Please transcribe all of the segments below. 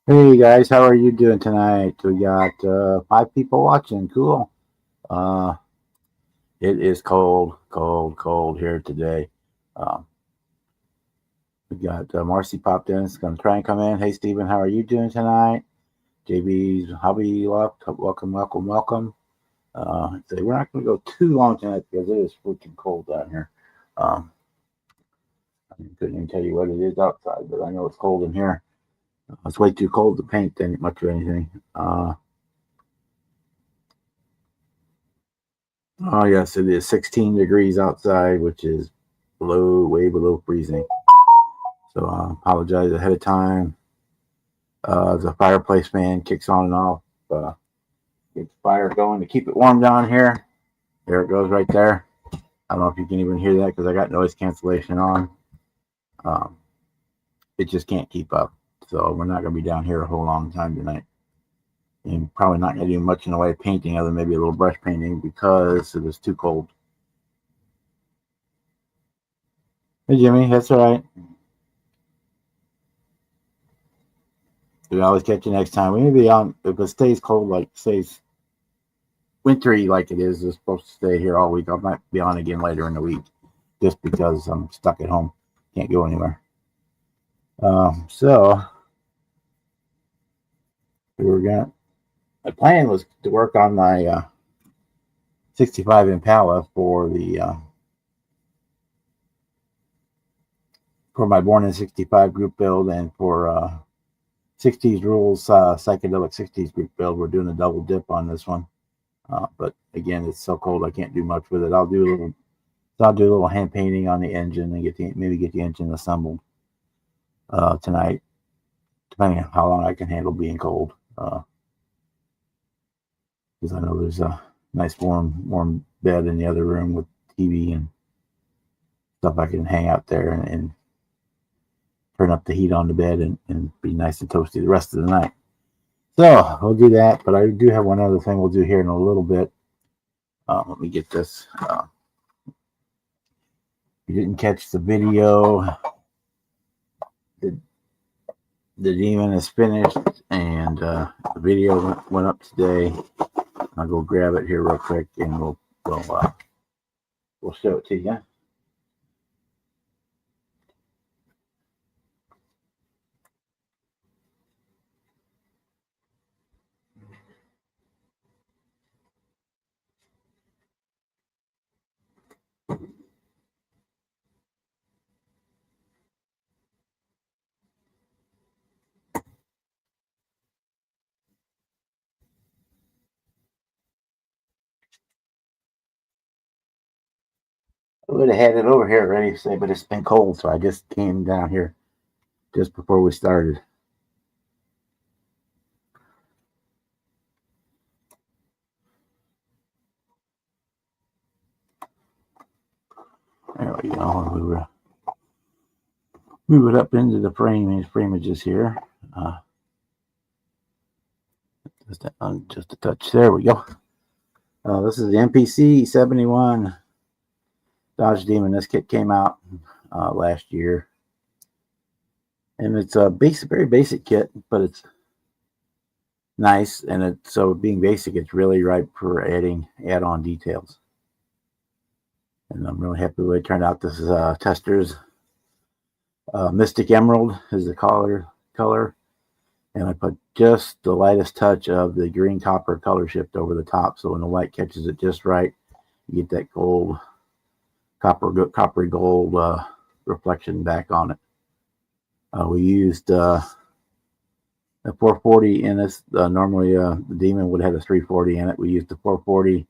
Hey guys, how are you doing tonight? We got 5 people watching. Cool. Uh, it is cold here today. Um, we got Marcy popped in. It's going to try and come in. Hey Stephen, how are you doing tonight? JB's hobby left. Welcome. So we're not going to go too long tonight because it is freaking cold down here. I couldn't even tell you what it is outside, but I know it's cold in here. It's way too cold to paint much of anything. Oh yes, it is 16 degrees outside, which is way below freezing. So I apologize ahead of time. The fireplace fan kicks on and off. Get the fire going to keep it warm down here. There it goes right there. I don't know if you can even hear that because I got noise cancellation on. It just can't keep up. So we're not going to be down here a whole long time tonight. And probably not going to do much in the way of painting other than maybe a little brush painting because it is too cold. Hey Jimmy, that's all right. We'll always catch you next time. We may be on if it stays cold, like stays wintry like it is. It's supposed to stay here all week. I might be on again later in the week, just because I'm stuck at home, can't go anywhere. So my plan was to work on my 65 Impala for my Born in 65 group build and for 60s Rules Psychedelic 60s group build. We're doing a double dip on this one. But again, it's so cold I can't do much with it. I'll do a little hand painting on the engine and maybe get the engine assembled tonight, depending on how long I can handle being cold. Because I know there's a nice warm bed in the other room with TV and stuff. I can hang out there and turn up the heat on the bed and be nice and toasty the rest of the night. So we'll do that, but I do have one other thing we'll do here in a little bit. Let me get this. If you didn't catch the video, the demon is finished, and the video went up today. I'll go grab it here real quick, and we'll show it to you. I would have had it over here ready to say, but it's been cold, so I just came down here just before we started. There we go. Move it up into the framages here. Just a touch. There we go. This is the MPC 71 Dodge Demon. This kit came out last year, and it's a very basic kit, but it's nice. And so being basic, it's really ripe for add-on details. And I'm really happy with the way it turned out. This is Tester's Mystic Emerald is the color, and I put just the lightest touch of the green copper color shift over the top, so when the light catches it just right, you get that gold, coppery gold reflection back on it. We used the 440 in this. Normally, the Demon would have a 340 in it. We used the 440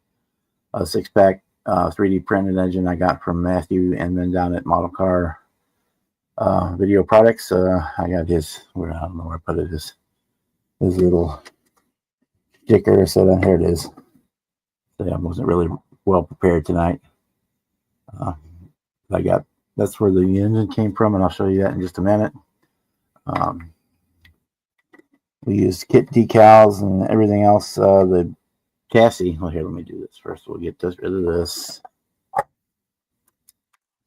6-pack 3D printed engine I got from Matthew, and then down at Model Car Video Products, I got his. I don't know where I put it. His little sticker. So here it is. So I wasn't really well prepared tonight. That's where the engine came from, and I'll show you that in just a minute. We used kit decals and everything else. The chassis. Well, here, let me do this first. We'll get rid of this.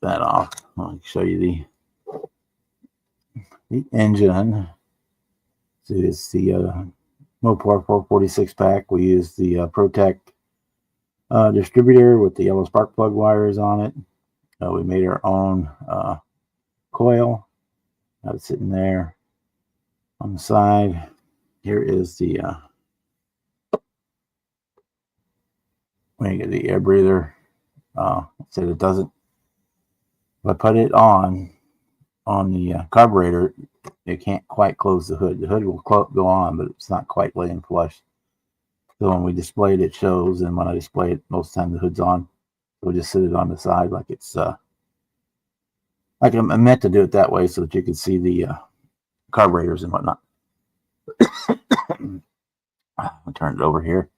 That off. I'll show you the engine. So it's the Mopar 446 pack. We use the ProTech distributor with the yellow spark plug wires on it. We made our own coil. That's sitting there on the side. Here is the when you get the air breather. Said it doesn't. If I put it on the carburetor, it can't quite close the hood. The hood will go on, but it's not quite laying flush. So when we display it, it shows, and when I display it, most of the time the hood's on. So we just sit it on the side like it's like I meant to do it that way so that you could see the carburetors and whatnot. I'll turn it over here.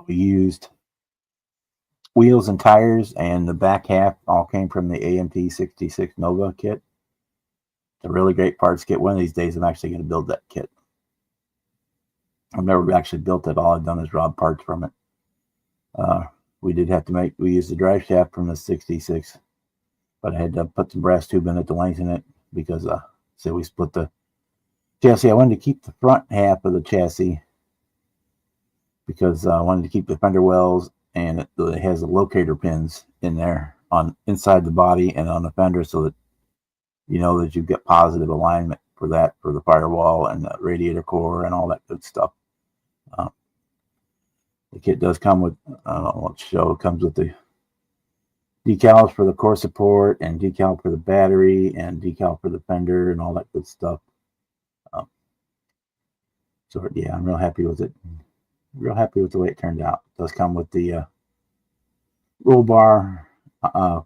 We used wheels and tires, and the back half all came from the AMT 66 Nova kit. It's a really great parts kit. One of these days I'm actually going to build that kit. I've never actually built it. All I've done is rob parts from it. We used the drive shaft from the 66, but I had to put some brass tube in it to lengthen it because so we split the chassis. I wanted to keep the front half of the chassis because I wanted to keep the fender wells, and it has the locator pins in there inside the body and on the fender, so that you know that you get positive alignment for that, for the firewall and the radiator core and all that good stuff. The kit does come with, I don't know what show, it comes with the decals for the core support and decal for the battery and decal for the fender and all that good stuff. So yeah, I'm real happy with it. Real happy with the way it turned out. It does come with the roll bar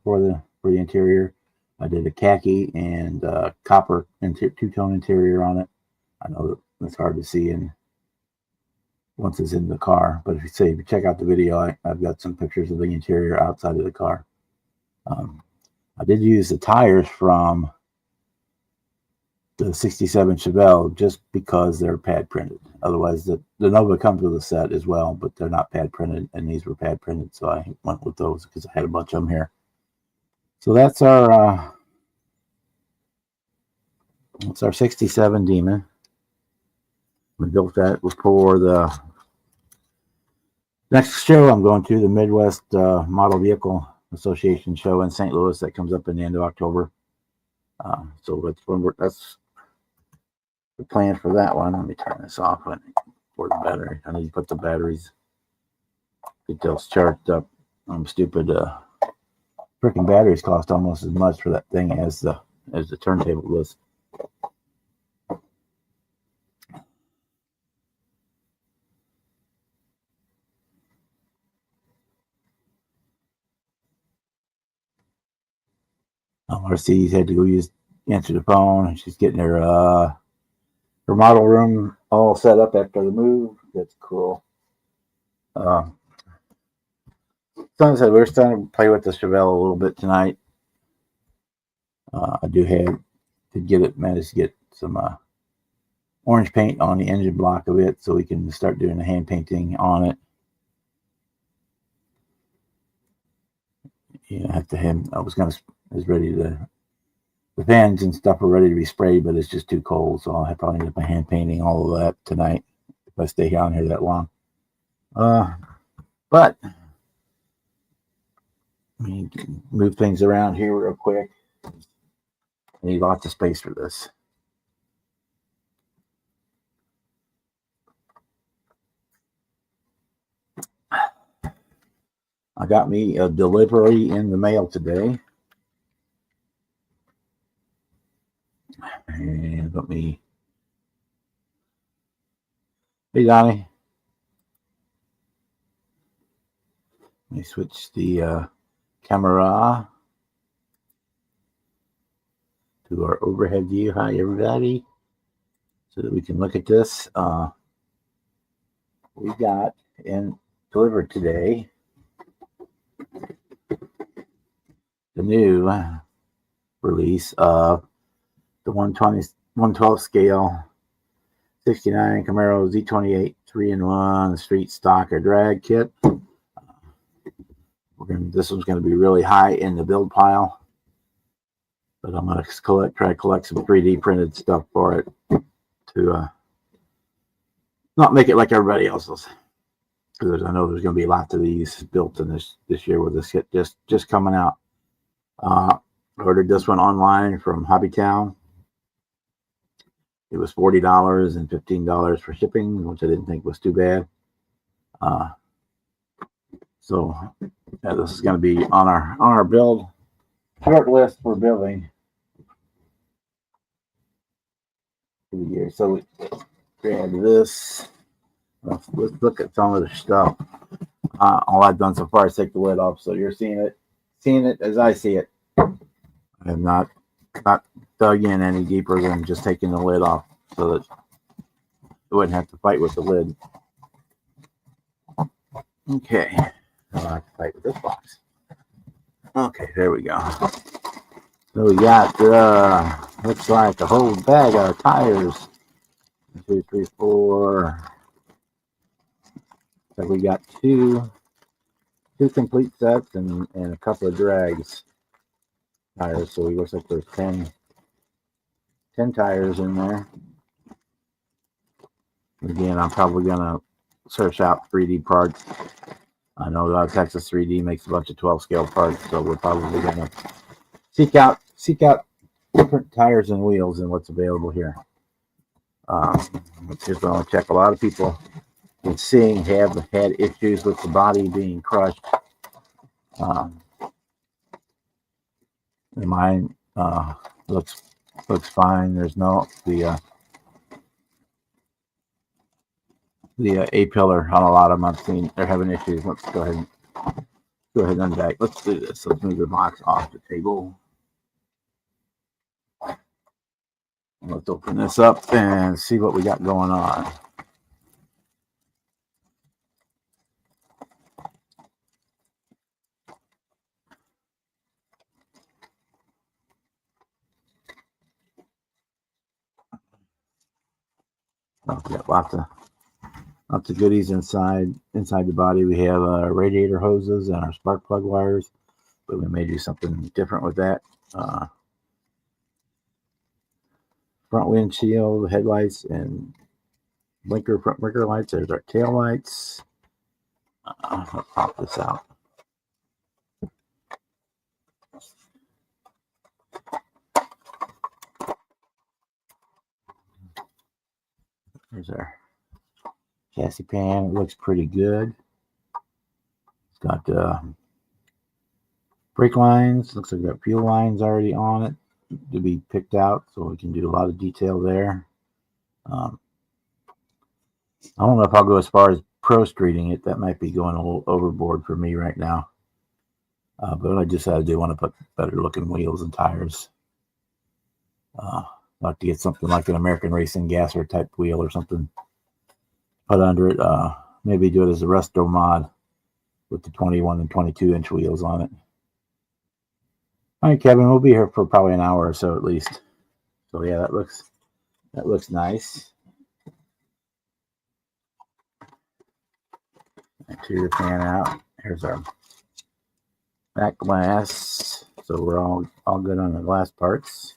for the interior. I did a khaki and copper two-tone interior on it. I know that it's hard to see once it's in the car, but if you check out the video, I've got some pictures of the interior outside of the car. I did use the tires from the 67 Chevelle just because they're pad printed. Otherwise, the Nova comes with a set as well, but they're not pad printed, and these were pad printed, so I went with those because I had a bunch of them here. So that's our 67 Demon. We built that before the next show I'm going to, the Midwest Model Vehicle Association show in St. Louis that comes up in the end of October. So that's the plan for that one. Let me turn this off for the battery. I need to put the batteries, get those charged up. I'm stupid. Freaking batteries cost almost as much for that thing as the turntable does. RC's had to go answer the phone. She's getting her model room all set up after the move. That's cool. Son said we're starting to play with the Chevelle a little bit tonight. I managed to get some orange paint on the engine block of it, so we can start doing the hand painting on it. Yeah, the fans and stuff are ready to be sprayed, but it's just too cold, so I'll probably end up hand painting all of that tonight if I stay on here that long. But let me move things around here real quick. I need lots of space for this. I got me a delivery in the mail today. And let me Hey, Donnie. Let me switch the camera to our overhead view. Hi, everybody. So that we can look at this. We got and delivered today the new release of the 112 scale 69 Camaro Z28 3-in-1 street stock or drag kit. This one's going to be really high in the build pile, but I'm going to try to collect some 3D printed stuff for it to not make it like everybody else's. Because I know there's going to be lots of these built in this year with this kit just coming out. Ordered this one online from Hobbytown. It was $40 and $15 for shipping, which I didn't think was too bad. So yeah, this is going to be on our build short list for building for the year. So we grab this. Let's look at some of the stuff. All I've done so far is take the lid off, so you're seeing it as I see it. I have not dug in any deeper than just taking the lid off, so that it wouldn't have to fight with the lid. Okay, I don't have to fight with this box. Okay, there we go. So we got looks like a whole bag of tires. 1, 2, 3, 4. So we got two complete sets and a couple of drags tires. So it looks like there's 10 tires in there. Again, I'm probably gonna search out 3D parts. I know Texas 3D makes a bunch of 12 scale parts, so we're probably gonna seek out different tires and wheels and what's available here. Here's what I want to check. A lot of people been seeing have had issues with the body being crushed. Mine looks fine. There's no the A-pillar on a lot of them I've seen they're having issues. Let's go ahead and unbag. Let's do this. Let's move the box off the table. Let's open this up and see what we got going on. Oh, we got lots of goodies inside the body. We have radiator hoses and our spark plug wires, but we may do something different with that. Front windshield, headlights, and front blinker lights. There's our tail lights. Let's pop this out. There's our chassis pan. It looks pretty good. It's got brake lines. Looks like got fuel lines already on it to be picked out, so we can do a lot of detail there. I don't know if I'll go as far as pro streeting it. That might be going a little overboard for me right now. But I do want to put better looking wheels and tires. I'd like to get something like an American Racing Gasser type wheel or something put under it. Maybe do it as a resto mod with the 21 and 22 inch wheels on it. All right, Kevin, we'll be here for probably an hour or so at least. So yeah, that looks nice. Interior pan out. Here's our back glass. So we're all good on the glass parts.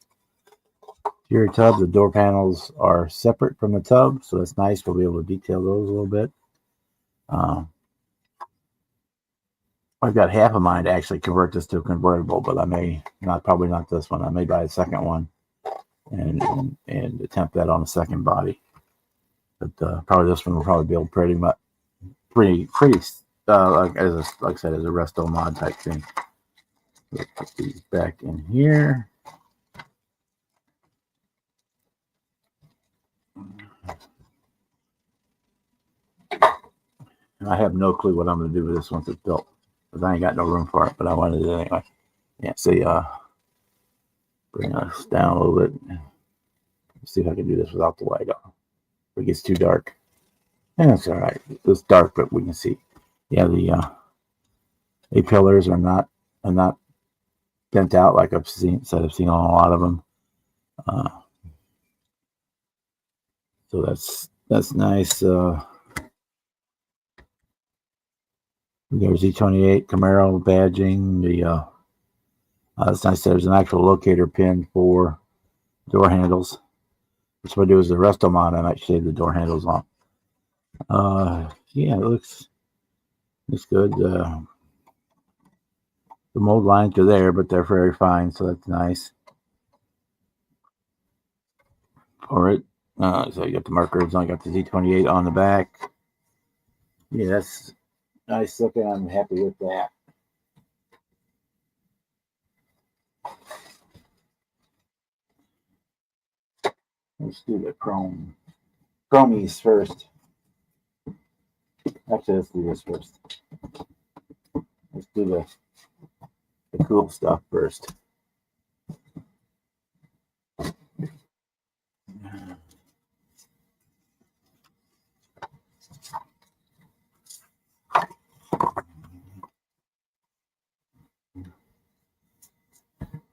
Interior tub, the door panels are separate from the tub, so that's nice. We'll be able to detail those a little bit. I've got half of mine to actually convert this to a convertible, but I may not, probably not this one. I may buy a second one and attempt that on a second body. But probably this one will probably build pretty like I said, as a resto mod type thing. Let's put these back in here. And I have no clue what I'm going to do with this once it's built, because I ain't got no room for it, but I wanted it anyway. Yeah, see, bring us down a little bit. Let's see if I can do this without the light on. If it gets too dark. And that's all right. It's dark, but we can see. Yeah, the A-pillars are not bent out like I've seen on a lot of them. So that's nice. There's Z28 Camaro badging. That's nice. There's an actual locator pin for door handles. What I do is the resto mod. I might shave the door handles off. Yeah, it looks good. The mold lines are there, but they're very fine, so that's nice. For it, so you got the markers. I got the Z28 on the back. Yeah, that's nice looking. I'm happy with that. Let's do the chromies first. Actually, let's do this first. Let's do the cool stuff first.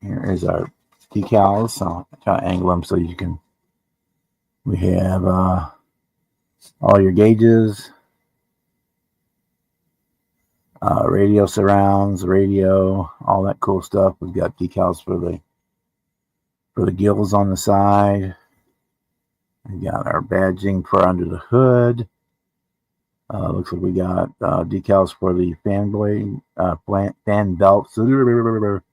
Here is our decals. So I'll try to angle them so you can. We have all your gauges, radio surrounds, radio, all that cool stuff. We've got decals for the gills on the side. We got our badging for under the hood. Looks like we got decals for the fan blade, fan belts. You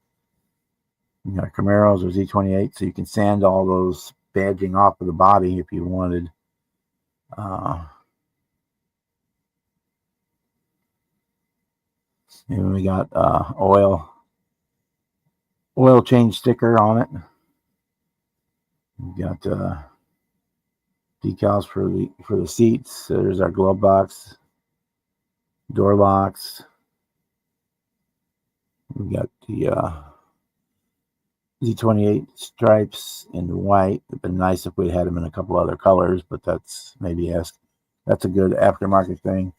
got Camaros or Z28, so you can sand all those badging off of the body if you wanted. And we got oil change sticker on it. We got decals for the seats. There's our glove box, door locks. We got the Z28 stripes in white. It'd been nice if we had them in a couple other colors, but that's a good aftermarket thing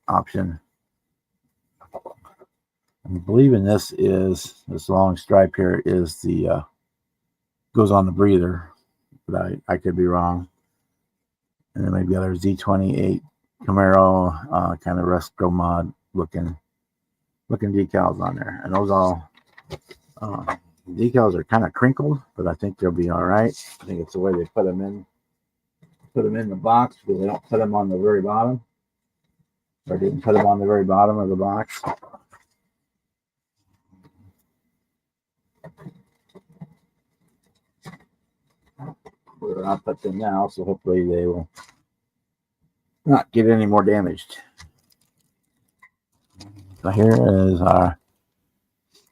option. I'm believing this long stripe here is the goes on the breather, but I could be wrong. And then maybe other Z28 Camaro kind of retro mod looking decals on there, and those all decals are kind of crinkled, but I think they'll be all right. I think it's the way they put them in the box, because they don't put them on the very bottom, or didn't put them on the very bottom of the box. I'll put them now, so hopefully they will not get any more damaged. So here is our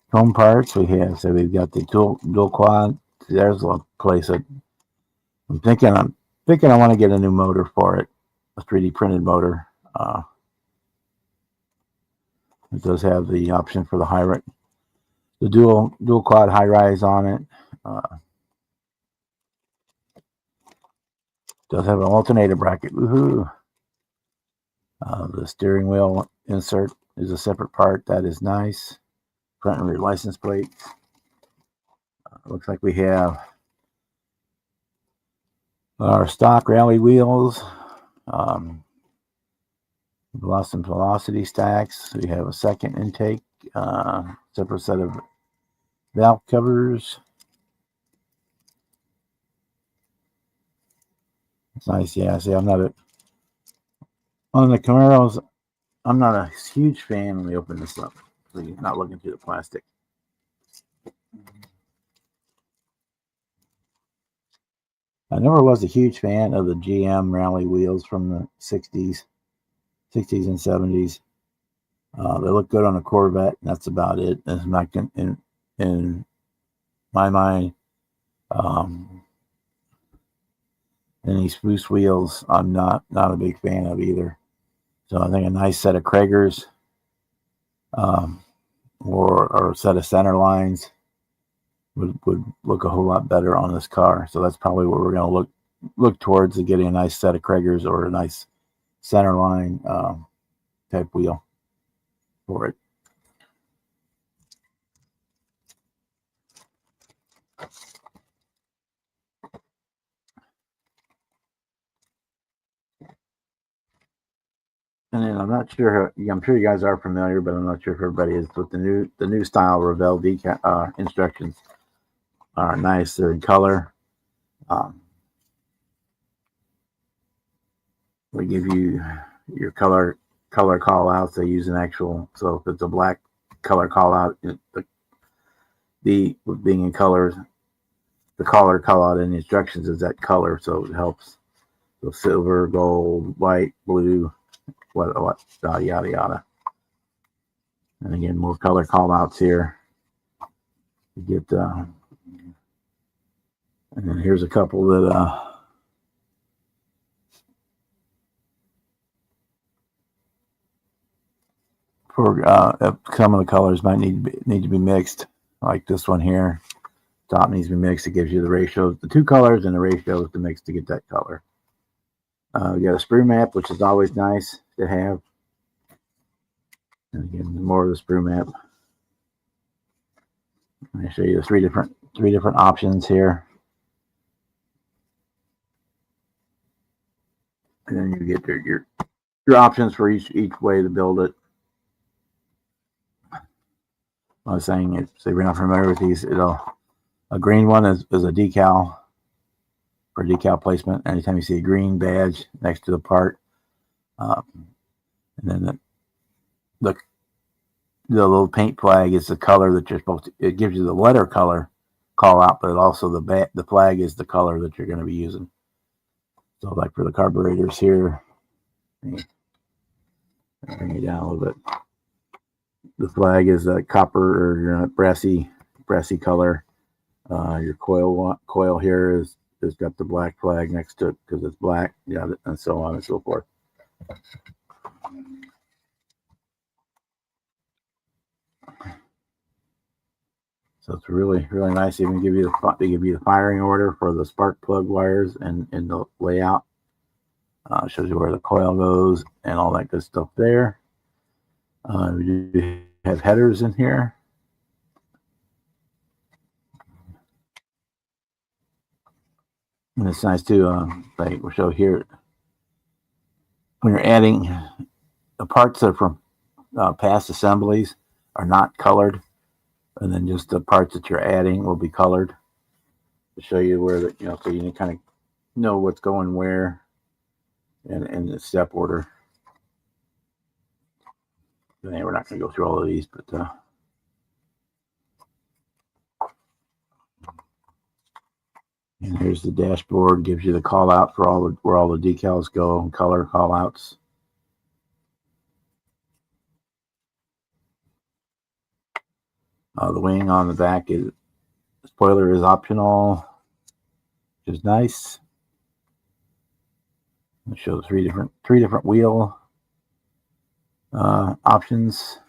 chrome parts. We've got the dual quad. There's a place that I'm thinking I want to get a new motor for it, a 3D printed motor. It does have the option for the dual quad high rise on it. Does have an alternator bracket. Woohoo! The steering wheel insert is a separate part. That is nice. Front and rear license plate. Looks like we have our stock rally wheels. Velocity stacks. We have a second intake. Separate set of valve covers. It's nice. Yeah, see, on the Camaros, I'm not a huge fan. Let me open this up so you're not looking through the plastic. I never was a huge fan of the GM rally wheels from the 60s and 70s. They look good on a Corvette, and that's about it. It's not in my mind. And these spruce wheels, I'm not a big fan of either. So I think a nice set of Kragers, or a set of center lines would look a whole lot better on this car. So that's probably what we're going to look towards, to getting a nice set of Kragers or a nice center line type wheel for it. And then I'm not sure. I'm sure you guys are familiar, but I'm not sure if everybody is. With the new style Revell decal instructions are nice. They're in color. They give you your color call outs. They use an actual. So if it's a black color call out, the being in colors, the color call out in the instructions is that color, so it helps. So silver, gold, white, blue, what yada yada. And again, more color call outs here. You get, and then here's a couple that for some of the colors might need to be mixed, like this one here. Top needs to be mixed. It gives you the ratios, the two colors, and the ratios to mix to get that color. We got a sprue map, which is always nice to have. And again, more of the sprue map. Let me show you the three different options here. And then you get your options for each way to build it. I was saying, if you're not familiar with these, a green one is a decal for decal placement. Anytime you see a green badge next to the part, and then the little paint flag is the color that you're supposed to. It gives you the letter color call out, but also the flag is the color that you're going to be using. So, like for the carburetors here, bring it down a little bit. The flag is a copper or your brassy color. Your coil here is got the black flag next to it because it's black, yeah, and so on and so forth. So it's really nice. Even they give you the firing order for the spark plug wires and the layout. Shows you where the coil goes and all that good stuff there. We do have headers in here. And it's nice too, like we'll show here, when you're adding the parts that are from past assemblies are not colored, and then just the parts that you're adding will be colored to show you where so you can kind of know what's going where and the step order. And we're not going to go through all of these, but and here's the dashboard. Gives you the call out for where all the decals go and color call outs. The wing on the back is spoiler is optional, which is nice. I'll show three different wheel options.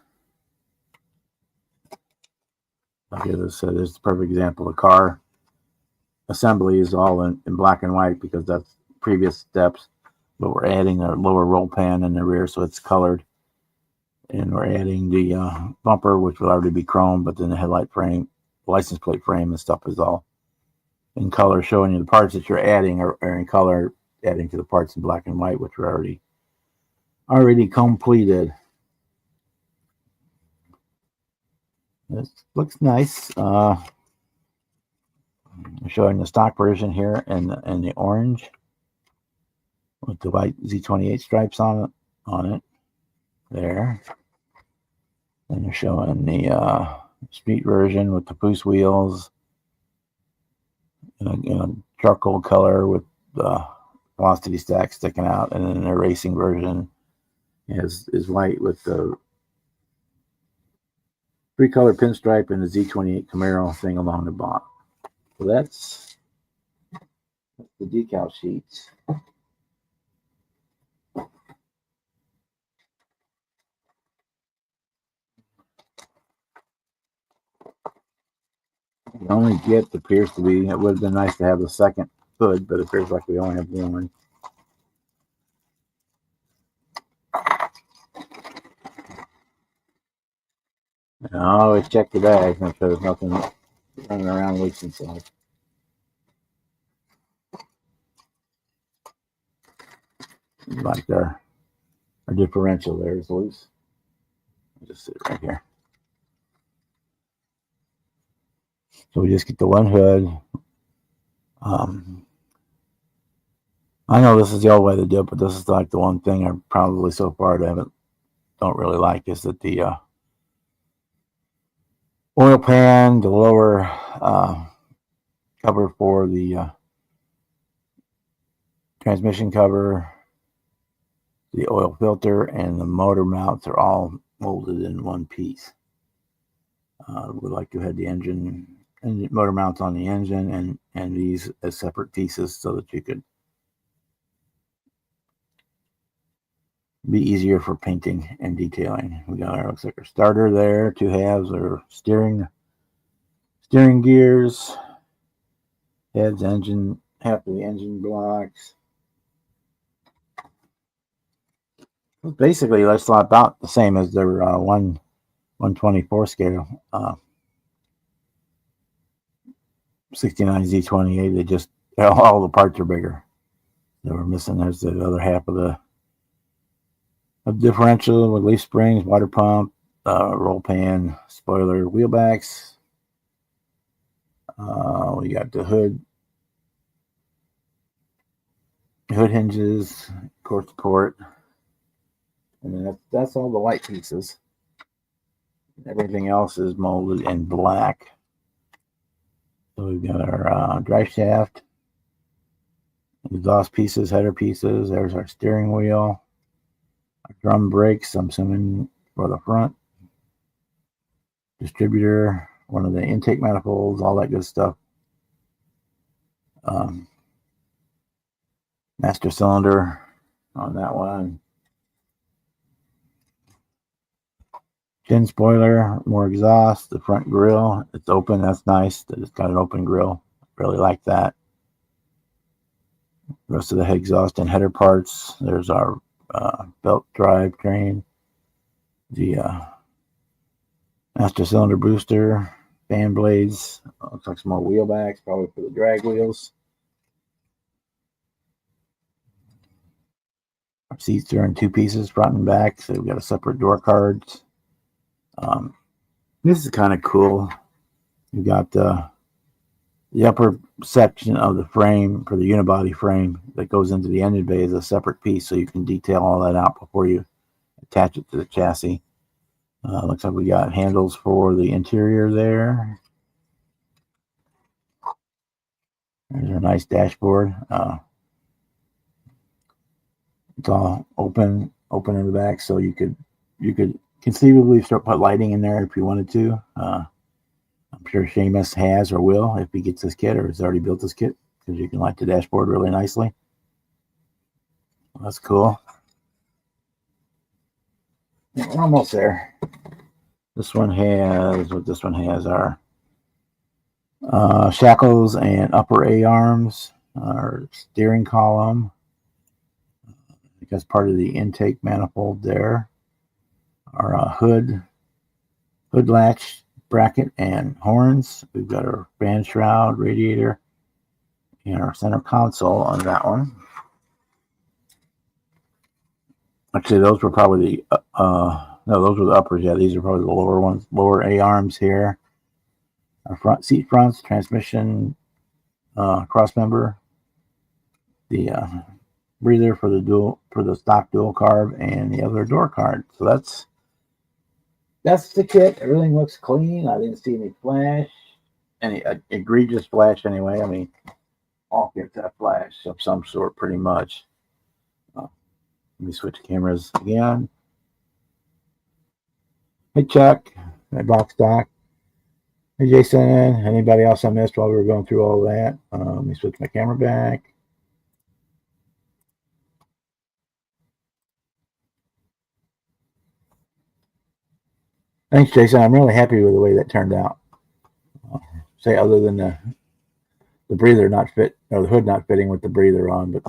Okay, this is the perfect example. The car assembly is all in black and white because that's previous steps, but we're adding a lower roll pan in the rear, so it's colored. And we're adding the bumper, which will already be chrome, but then the headlight frame, license plate frame and stuff is all in color, showing you the parts that you're adding are in color, adding to the parts in black and white, which are already completed. This looks nice. I'm showing the stock version here in the orange with the white Z28 stripes on it there. And they're showing the street version with the Poos wheels in a charcoal color with the velocity stack sticking out, and then the racing version is white with the 3-color pinstripe and the Z28 Camaro thing along the bottom. So that's the decal sheets. The only get appears to be, it would have been nice to have the second hood, but it appears like we only have one. And I always check the bag, make sure there's nothing running around loose inside. Like our differential there is loose. I'll just sit right here. So we just get the one hood. I know this is the old way to do it, but this is like the one thing I probably so far don't really like is that the oil pan, the lower cover for the transmission cover, the oil filter, and the motor mounts are all molded in one piece. Would like to have the engine and motor mounts on the engine and these as separate pieces so that you could be easier for painting and detailing. We got our, looks like our starter there, two halves, or steering gears, heads, engine, half of the engine blocks. Basically, that's about the same as their 124 scale 69Z28. They just all the parts are bigger. They were missing. There's the other half of the differential with leaf springs, water pump, roll pan, spoiler, wheel backs. We got the hood hinges, court to court, and then that's all the light pieces. Everything else is molded in black. So we've got our drive shaft, exhaust pieces, header pieces. There's our steering wheel, our drum brakes, I'm assuming for the front, distributor, one of the intake manifolds, all that good stuff. Master cylinder on that one. Chin spoiler, more exhaust, the front grille, it's open, that's nice that it's got an open grille, really like that. Rest of the head exhaust and header parts. There's our belt drive train, the master cylinder booster, fan blades, looks like some more wheel backs, probably for the drag wheels. Our seats are in two pieces, front and back, so we've got a separate door cards. This is kind of cool. You got the upper section of the frame for the unibody frame that goes into the engine bay is a separate piece, so you can detail all that out before you attach it to the chassis. Looks like we got handles for the interior there. There's a nice dashboard. It's all open in the back, so you could conceivably start put lighting in there if you wanted to. I'm sure Seamus has or will if he gets this kit or has already built this kit, because you can light the dashboard really nicely. Well, that's cool. Yeah, we're almost there. This one has our shackles and upper A-arms, our steering column, because part of the intake manifold there, our hood latch, bracket, and horns. We've got our fan shroud, radiator, and our center console on that one. Actually, those were probably the no, those were the uppers. Yeah, these are probably the lower ones, lower A-arms here. Our front seat fronts, transmission cross member, the breather for the stock dual carb, and the other door card. So that's the kit. Everything looks clean. I didn't see any flash, any egregious flash anyway. I mean, all kits have flash of some sort pretty much. Let me switch cameras again. Hey Chuck, hey Box Doc, hey Jason, anybody else I missed while we were going through all that? Let me switch my camera back. Thanks, Jason. I'm really happy with the way that turned out. say other than the breather not fit, or the hood not fitting with the breather on, but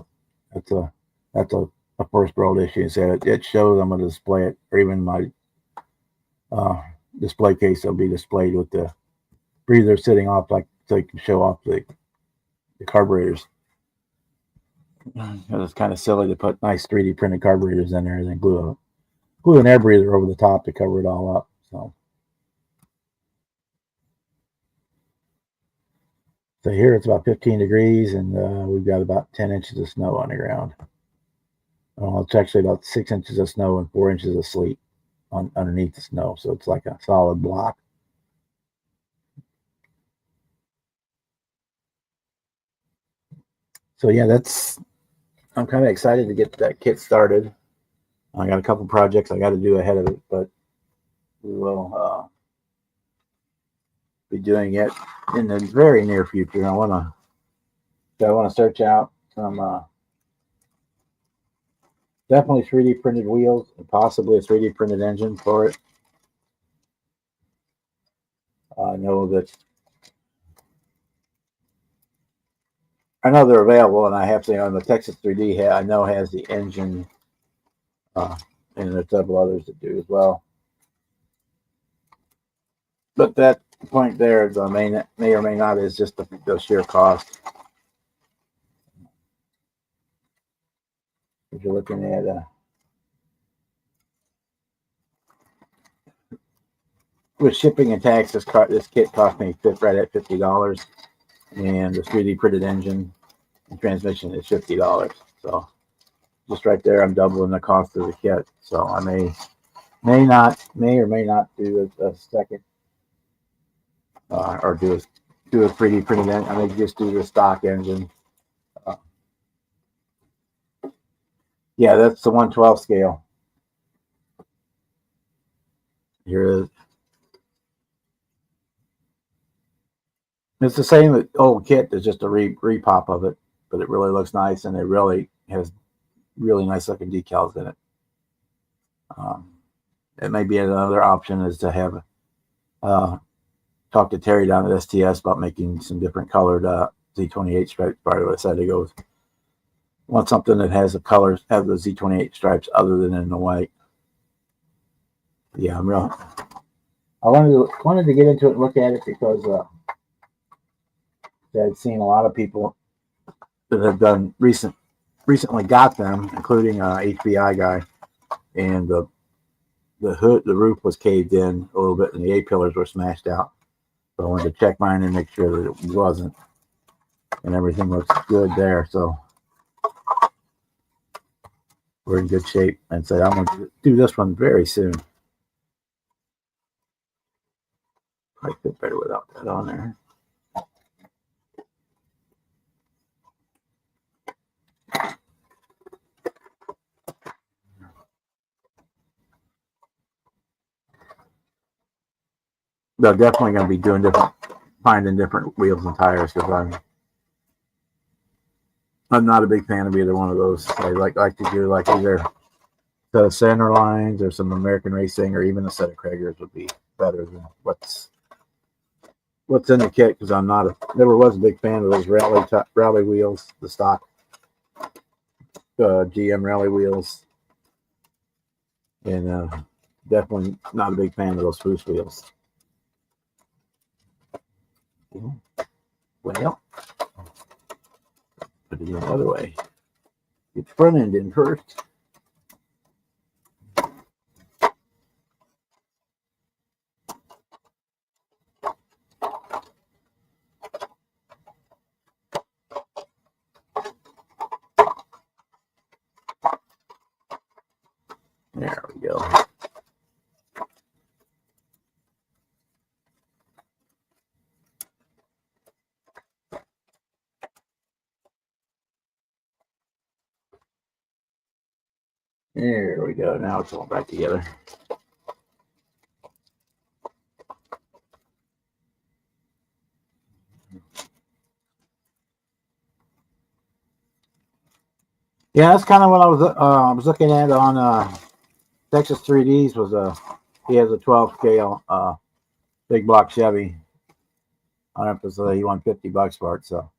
that's a first world issue. So it shows I'm going to display it, or even my display case will be displayed with the breather sitting off, like so you can show off the carburetors. It's kind of silly to put nice 3D printed carburetors in there and then glue an air breather over the top to cover it all up. So here it's about 15 degrees, and we've got about 10 inches of snow on the ground. Well, it's actually about 6 inches of snow and 4 inches of sleet underneath the snow. So it's like a solid block. So yeah, I'm kind of excited to get that kit started. I got a couple projects I got to do ahead of it, but we will be doing it in the very near future. I want to search out some definitely 3D printed wheels and possibly a 3D printed engine for it. I know they're available, and I have to, on the Texas 3D, I know has the engine, and there's several others that do as well. But that point there, the may or may not is just the sheer cost. If you're looking at with shipping and tax, this kit cost me right at $50, and the 3D printed engine and transmission is $50. So just right there, I'm doubling the cost of the kit. So I may or may not do a second or do a 3D printed engine. I may just do the stock engine. Yeah, that's the 1/12 scale. Here it is. It's the same old kit. There's just a repop of it, but it really looks nice, and it really has really nice looking decals in it. It may be another option is to have talk to Terry down at STS about making some different colored Z28 stripes. Part of what I said, he goes, want something that has the colors, have the Z28 stripes other than in the white. Yeah, I wanted to get into it and look at it because I'd seen a lot of people that have done recently got them, including HBI guy, and the roof was caved in a little bit, and the A-pillars were smashed out. So I wanted to check mine and make sure that it wasn't, and everything looks good there. So we're in good shape, and said I'm going to do this one very soon. I fit better without that on there. They're definitely going to be doing finding different wheels and tires, because I'm not a big fan of either one of those. I like to do like either the center lines or some American Racing, or even a set of Kragers would be better than what's in the kit, because I'm never was a big fan of those rally wheels, the stock GM rally wheels, and definitely not a big fan of those Foose wheels. Well, put it the other way. Get the front end in first. There we go. There we go. Now it's all back together. Yeah, that's kind of what I was looking at on Texas 3Ds. Was he has a 12 scale big block Chevy, 100%. He won $50 for it. So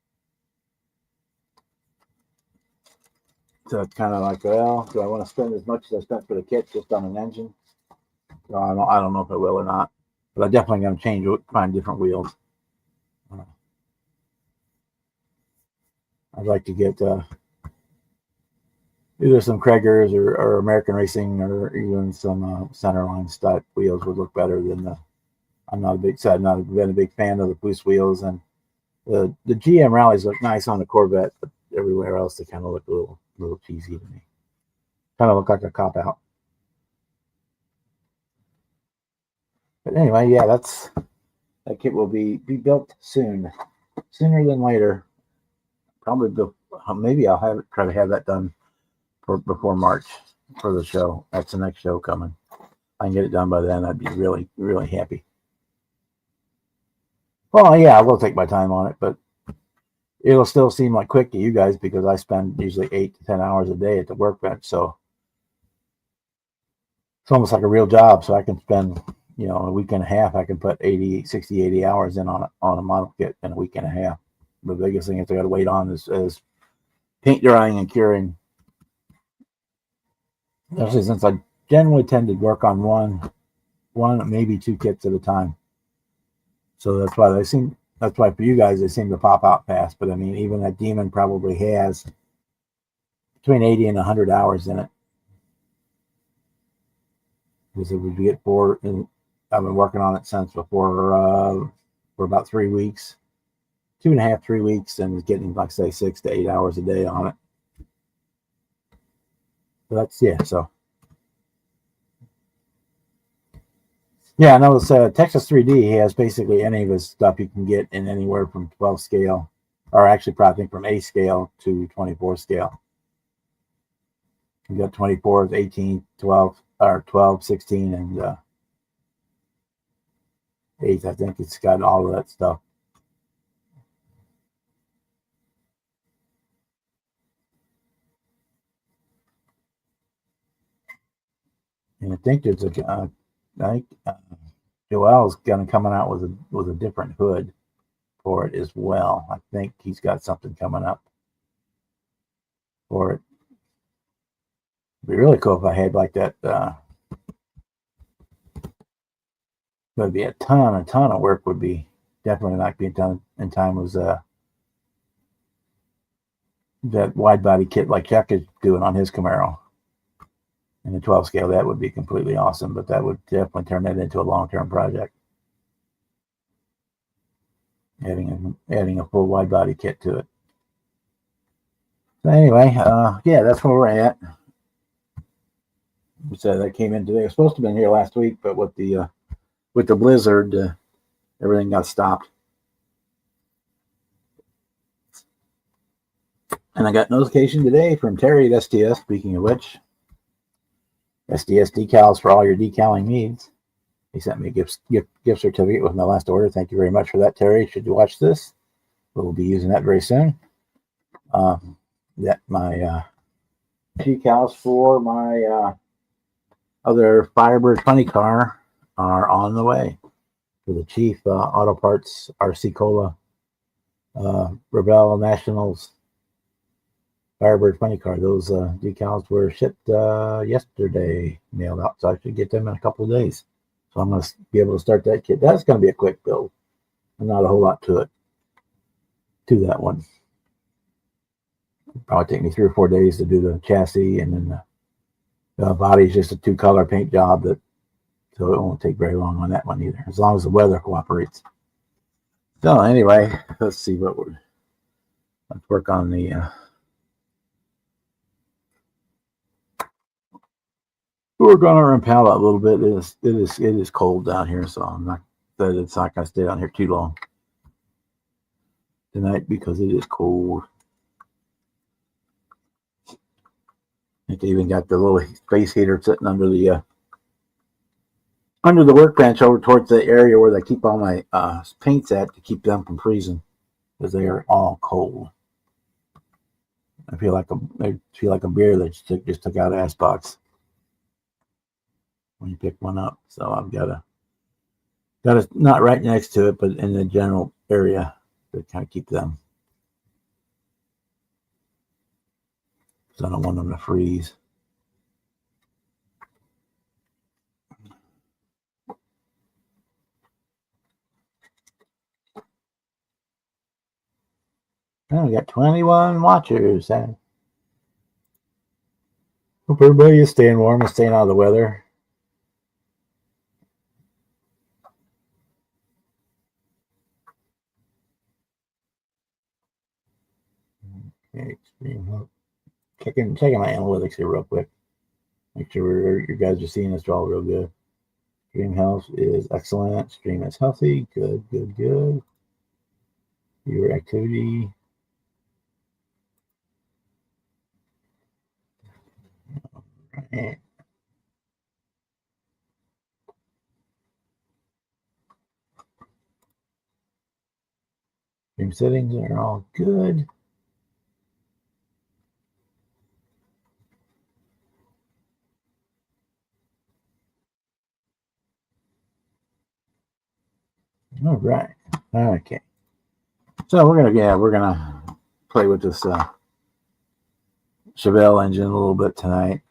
it's kind of like, well, do I want to spend as much as I spent for the kit just on an engine? So I don't know if I will or not, but I'm definitely going to find different wheels. I'd like to get either some Kragers or American Racing or even some Centerline type wheels would look better than the. I'm not been a big fan of the Boost wheels, and the GM rallies look nice on the Corvette, but everywhere else they kind of look a little cheesy to me. Kind of look like a cop out. But anyway, yeah, that kit will be built sooner than later. Probably maybe I'll try to have that done before March for the show. That's the next show coming. If I can get it done by then, I'd be really, really happy. Well, yeah, I will take my time on it, but it'll still seem like quick to you guys because I spend usually 8 to 10 hours a day at the workbench. So it's almost like a real job. So I can spend, a week and a half. I can put 80 hours in on a model kit in a week and a half. The biggest thing is I got to wait on is paint drying and curing. Especially since I generally tend to work on one, maybe 2 kits at a time. So that's why for you guys they seem to pop out fast. But I mean, even that Demon probably has between 80 and 100 hours in it. Because if we get 4, and I've been working on it since before for about 3 weeks, 2.5, 3 weeks, and getting like say 6 to 8 hours a day on it. But so. Yeah, I know Texas 3D has basically any of his stuff you can get in anywhere from 12 scale, or actually probably from A scale to 24 scale. You got 24, 18, 12, or 12, 16, and 8. I think it's got all of that stuff. And I think there's Joel's coming out with a different hood for it as well. I think he's got something coming up for it. It'd be really cool if I had like that. Would be a ton of work. Would be definitely not being done in time. Was that wide body kit like Chuck is doing on his Camaro in the 12 scale? That would be completely awesome, but that would definitely turn that into a long-term project. Adding a full wide body kit to it. So anyway, yeah, that's where we're at. So that came in today. It was supposed to have been here last week, but with the blizzard, everything got stopped. And I got notification today from Terry at STS, speaking of which, STS decals for all your decaling needs. He sent me a gift certificate with my last order. Thank you very much for that, Terry. Should you watch this, we'll be using that very soon. That my decals for my other Firebird funny car are on the way for the Chief Auto Parts RC Cola Rebel Nationals Firebird funny car. Those decals were shipped yesterday, mailed out, so I should get them in a couple of days. So I'm going to be able to start that kit. That's going to be a quick build. Not a whole lot to that one. It'll probably take me 3 or 4 days to do the chassis, and then the body's just a 2-color paint job, so it won't take very long on that one either, as long as the weather cooperates. So anyway, let's see let's work on the we're going to impale a little bit. It is cold down here, so it's not going to stay down here too long tonight because it is cold. I think they even got the little space heater sitting under the workbench over towards the area where they keep all my paints at to keep them from freezing because they are all cold. I feel like a beer that just took out ass box when you pick one up. So I've got a not right next to it, but in the general area to kind of keep them. So I don't want them to freeze. Oh, we got 21 watchers. Hope everybody is staying warm and staying out of the weather. Okay, checking my analytics here real quick. Make sure you guys are seeing this all real good. Stream health is excellent. Stream is healthy. Good. Viewer activity. Right. Stream settings are all good. All right. Okay. So we're gonna play with this Chevelle engine a little bit tonight.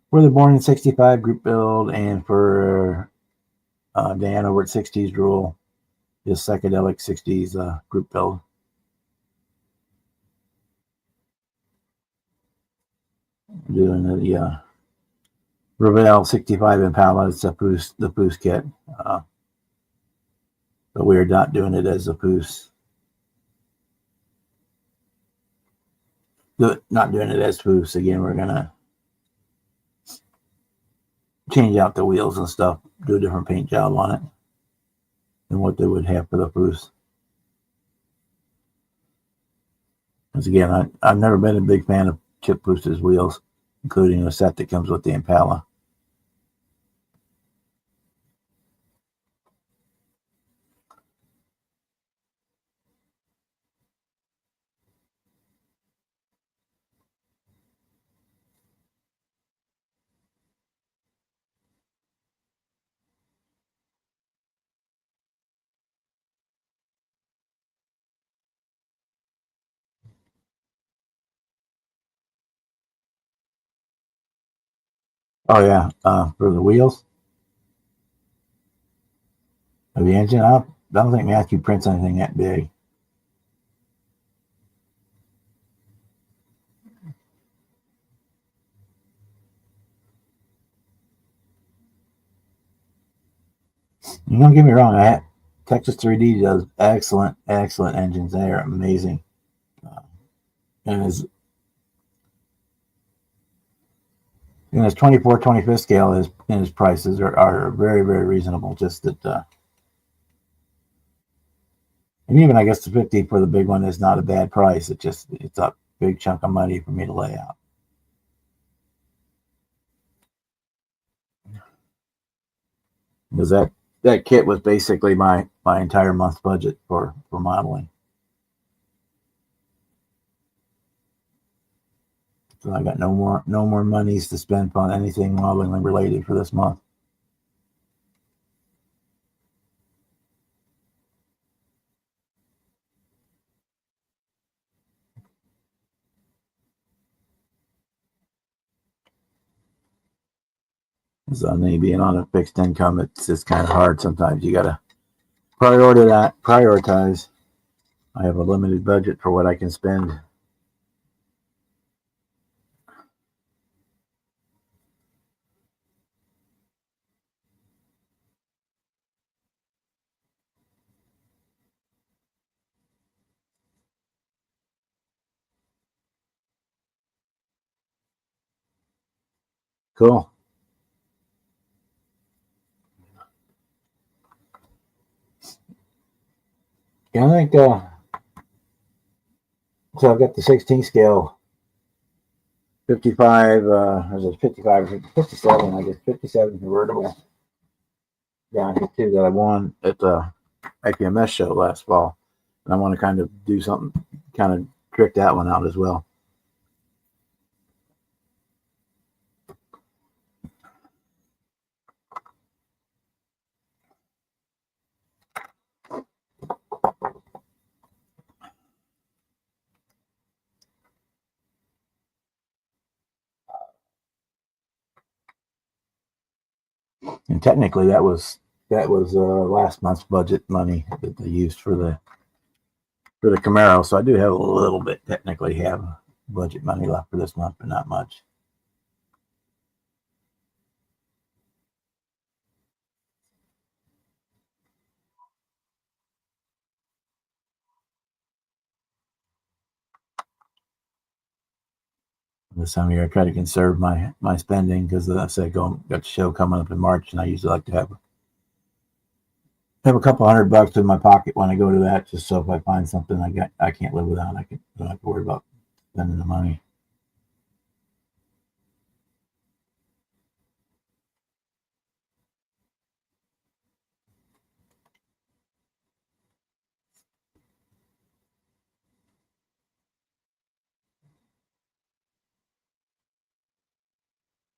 For the born in 65 group build, and for Dan over at 60s rule, his psychedelic 60s group build. Doing the Revell 65 Impala. It's the Poos kit, but we're not doing it as a Poos. Not doing it as Poos. Again, we're gonna change out the wheels and stuff, do a different paint job on it than what they would have for the Poos. Because again, I've never been a big fan of Chip Poos's wheels, including the set that comes with the Impala. Oh yeah, for the wheels of the engine, I don't think Matthew prints anything that big. You don't get me wrong, Texas 3D does excellent engines. They are amazing, and his 24/25 scale and his prices are very reasonable. Just that, and even I guess the 50 for the big one is not a bad price. It's a big chunk of money for me to lay out. Because that kit was basically my entire month's budget for modeling. So I got no more monies to spend on anything modeling related for this month. So me being on a fixed income, it's just kind of hard sometimes. You gotta prioritize. I have a limited budget for what I can spend. Cool. Yeah, I think so. I've got the 16 scale, 55. Is it 55? 57? I guess 57 convertible down here too that I won at the IPMS show last fall, and I want to kind of do something, kind of trick that one out as well. And technically, that was last month's budget money that they used for the Camaro. So I do have a little bit, technically have budget money left for this month, but not much. This time of year, I try to conserve my spending because, as I said, got the show coming up in March, and I usually like to have a couple $100 in my pocket when I go to that, just so if I find something I can't live without, I don't have to worry about spending the money.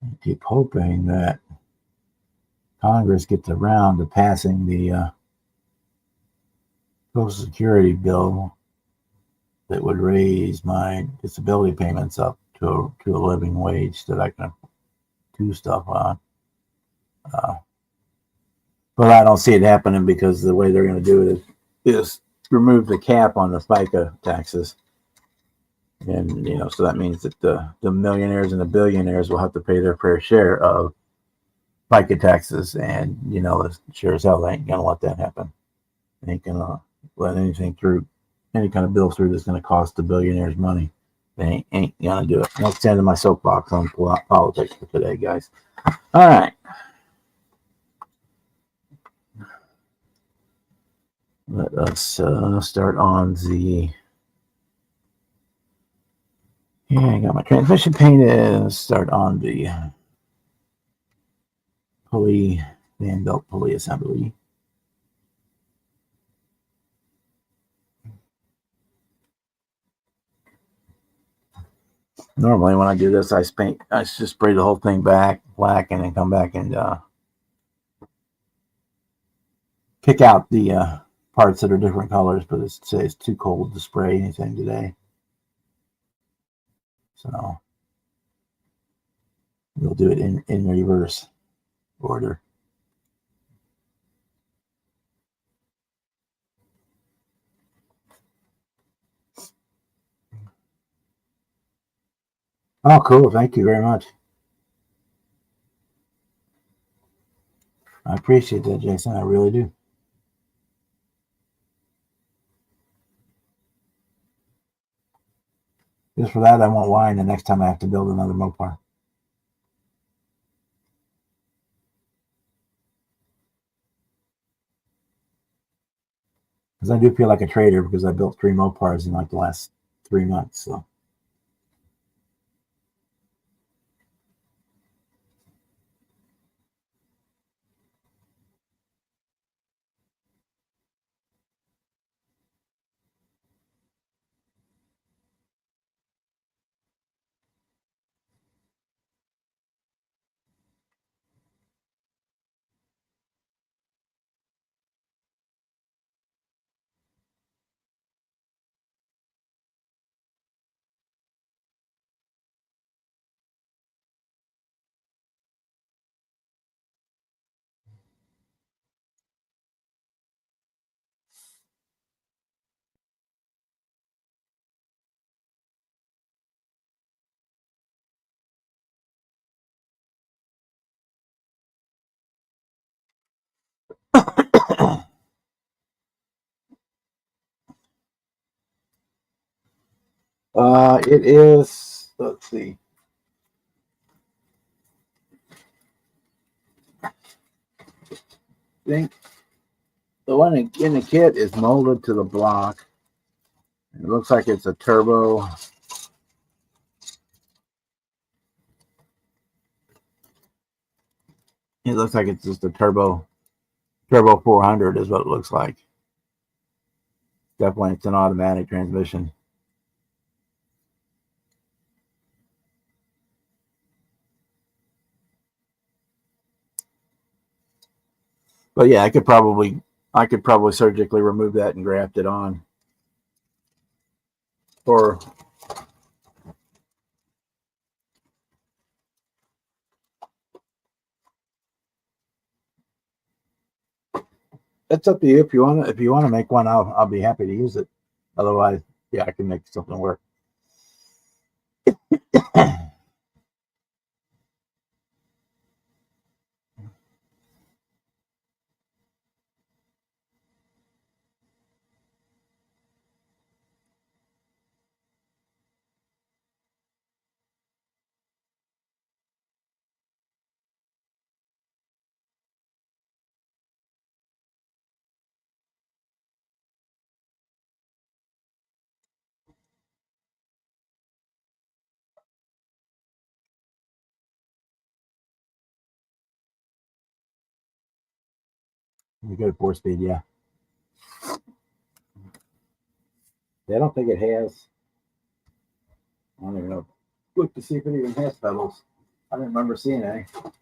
I keep hoping that Congress gets around to passing the Social Security bill that would raise my disability payments up to a living wage that I can do stuff on. But I don't see it happening because the way they're going to do it is remove the cap on the FICA taxes. And, so that means that the millionaires and the billionaires will have to pay their fair share of FICA taxes. And, sure as hell, they ain't going to let that happen. They ain't going to let anything through, any kind of bill through that's going to cost the billionaires money. They ain't going to do it. That's the end of my soapbox on politics for today, guys. All right. Let us start on the. Yeah, I got my transmission painted. Let's start on the pulley, van belt pulley assembly. Normally, when I do this, I just spray the whole thing back black, and then come back and pick out the parts that are different colors. But it's too cold to spray anything today, so we'll do it in reverse order. Oh, cool! Thank you very much. I appreciate that, Jason. I really do. Just for that, I won't whine the next time I have to build another Mopar. Because I do feel like a traitor because I built 3 Mopars in like the last 3 months. So. It is, let's see. I think the one in the kit is molded to the block. It looks like it's a turbo. It looks like it's just a turbo 400 is what it looks like. Definitely, it's an automatic transmission. But yeah, I could probably surgically remove that and graft it on. Or It's up to you. If you want to make one, I'll be happy to use it. Otherwise, yeah, I can make something work. You go to 4-speed, yeah. I don't think it has. I don't even know. Look to see if it even has pedals. I don't remember seeing any. Of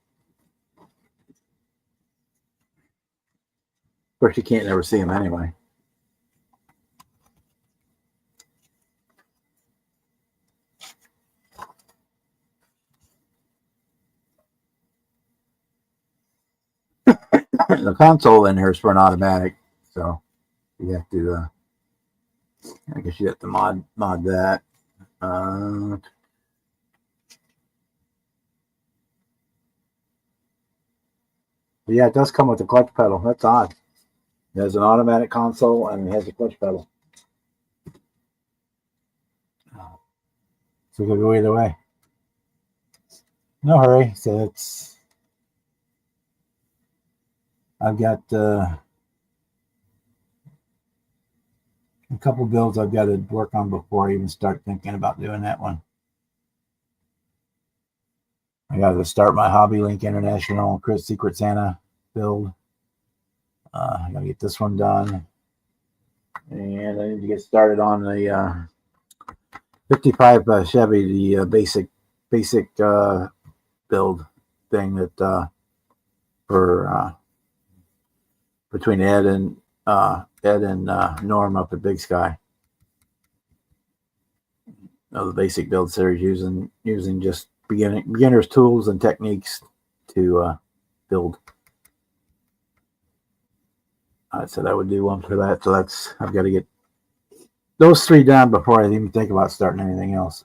course, you can't never see them anyway. The console in here is for an automatic, so you have to. I guess you have to mod that. But yeah, it does come with a clutch pedal. That's odd. It has an automatic console and it has a clutch pedal. So it could go either way. No hurry. So it's. I've got a couple builds I've got to work on before I even start thinking about doing that one. I got to start my Hobby Link International Chris Secret Santa build. I got to get this one done. And I need to get started on the 55 Chevy, the basic build thing that for between Ed and Norm up at Big Sky. The basic build series using just beginners tools and techniques to build. I said I would do one for that, so I've got to get those 3 done before I even think about starting anything else.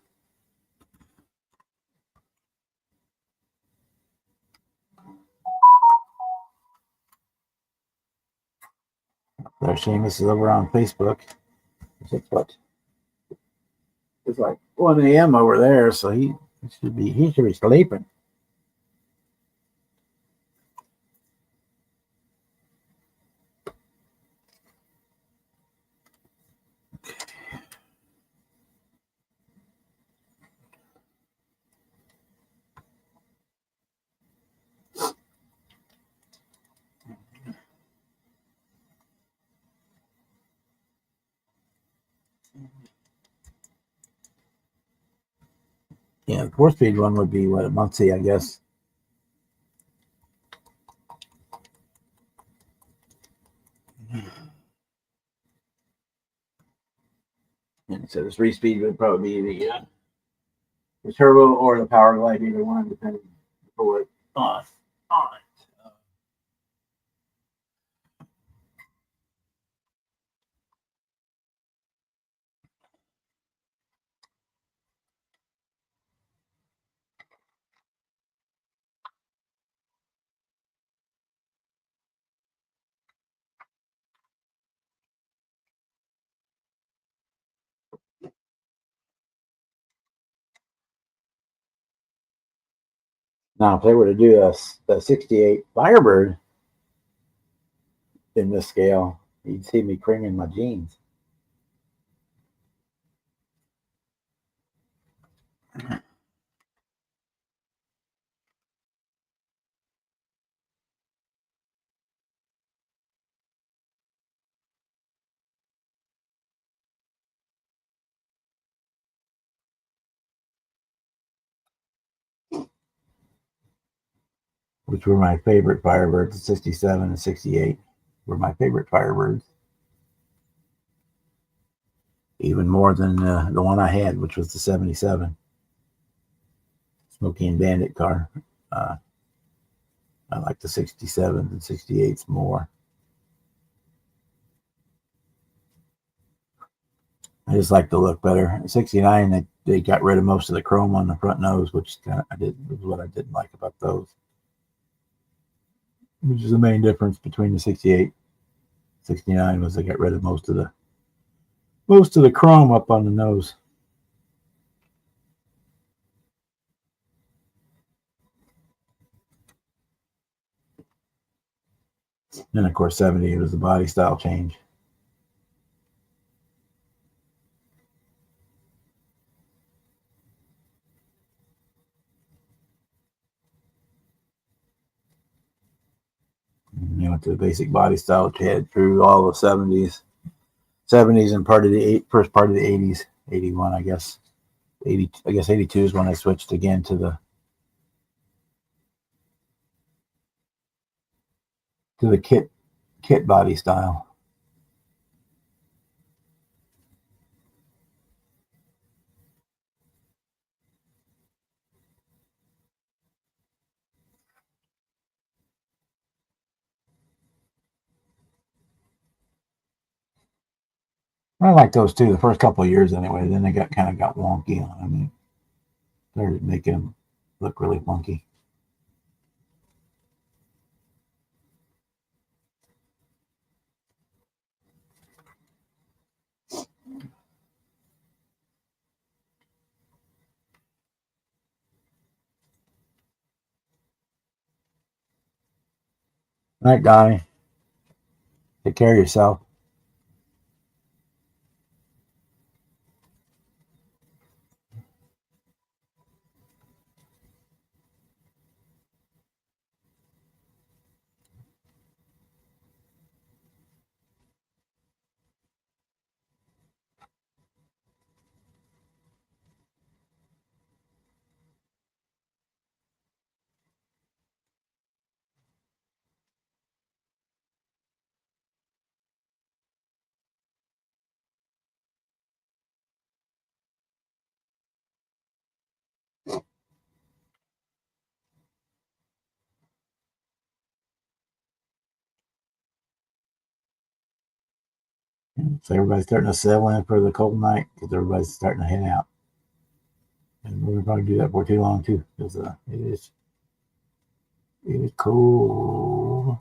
There, Seamus is over on Facebook. It's like 1 a.m. over there, so he should be sleeping. Yeah, the 4-speed one would be what, a Muncie, I guess. And so the 3-speed would probably be the turbo or the power glide, either one, depending on on it. Now, if they were to do a 68 Firebird in this scale, you'd see me creaming my jeans. Which were my favorite Firebirds. The 67 and 68 were my favorite Firebirds. Even more than the one I had, which was the 77 Smoky and Bandit car. I like the 67s and 68s more. I just like the look better. 69, they got rid of most of the chrome on the front nose, which was what I didn't like about those. Which is the main difference between the 68, 69 was they got rid of most of the chrome up on the nose. And of course, 70 was the body style change. And they went to the basic body style, which had through all the 70s and part of the first part of the 80s, 81, I guess. 80, I guess 82 is when I switched again to the kit body style. I like those too. The first couple of years, anyway. Then they got wonky on them. Started making them look really funky. All right, Donnie. Take care of yourself. So everybody's starting to settle in for the cold night because everybody's starting to head out. And we're going to do that for too long too, because it is cold.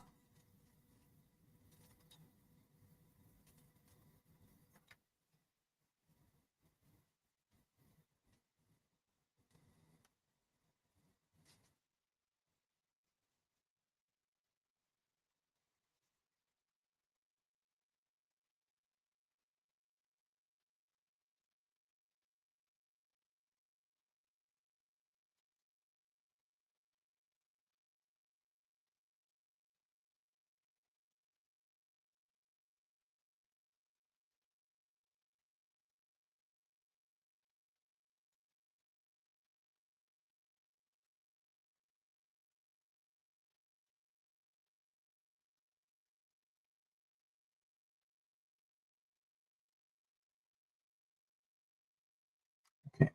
Okay.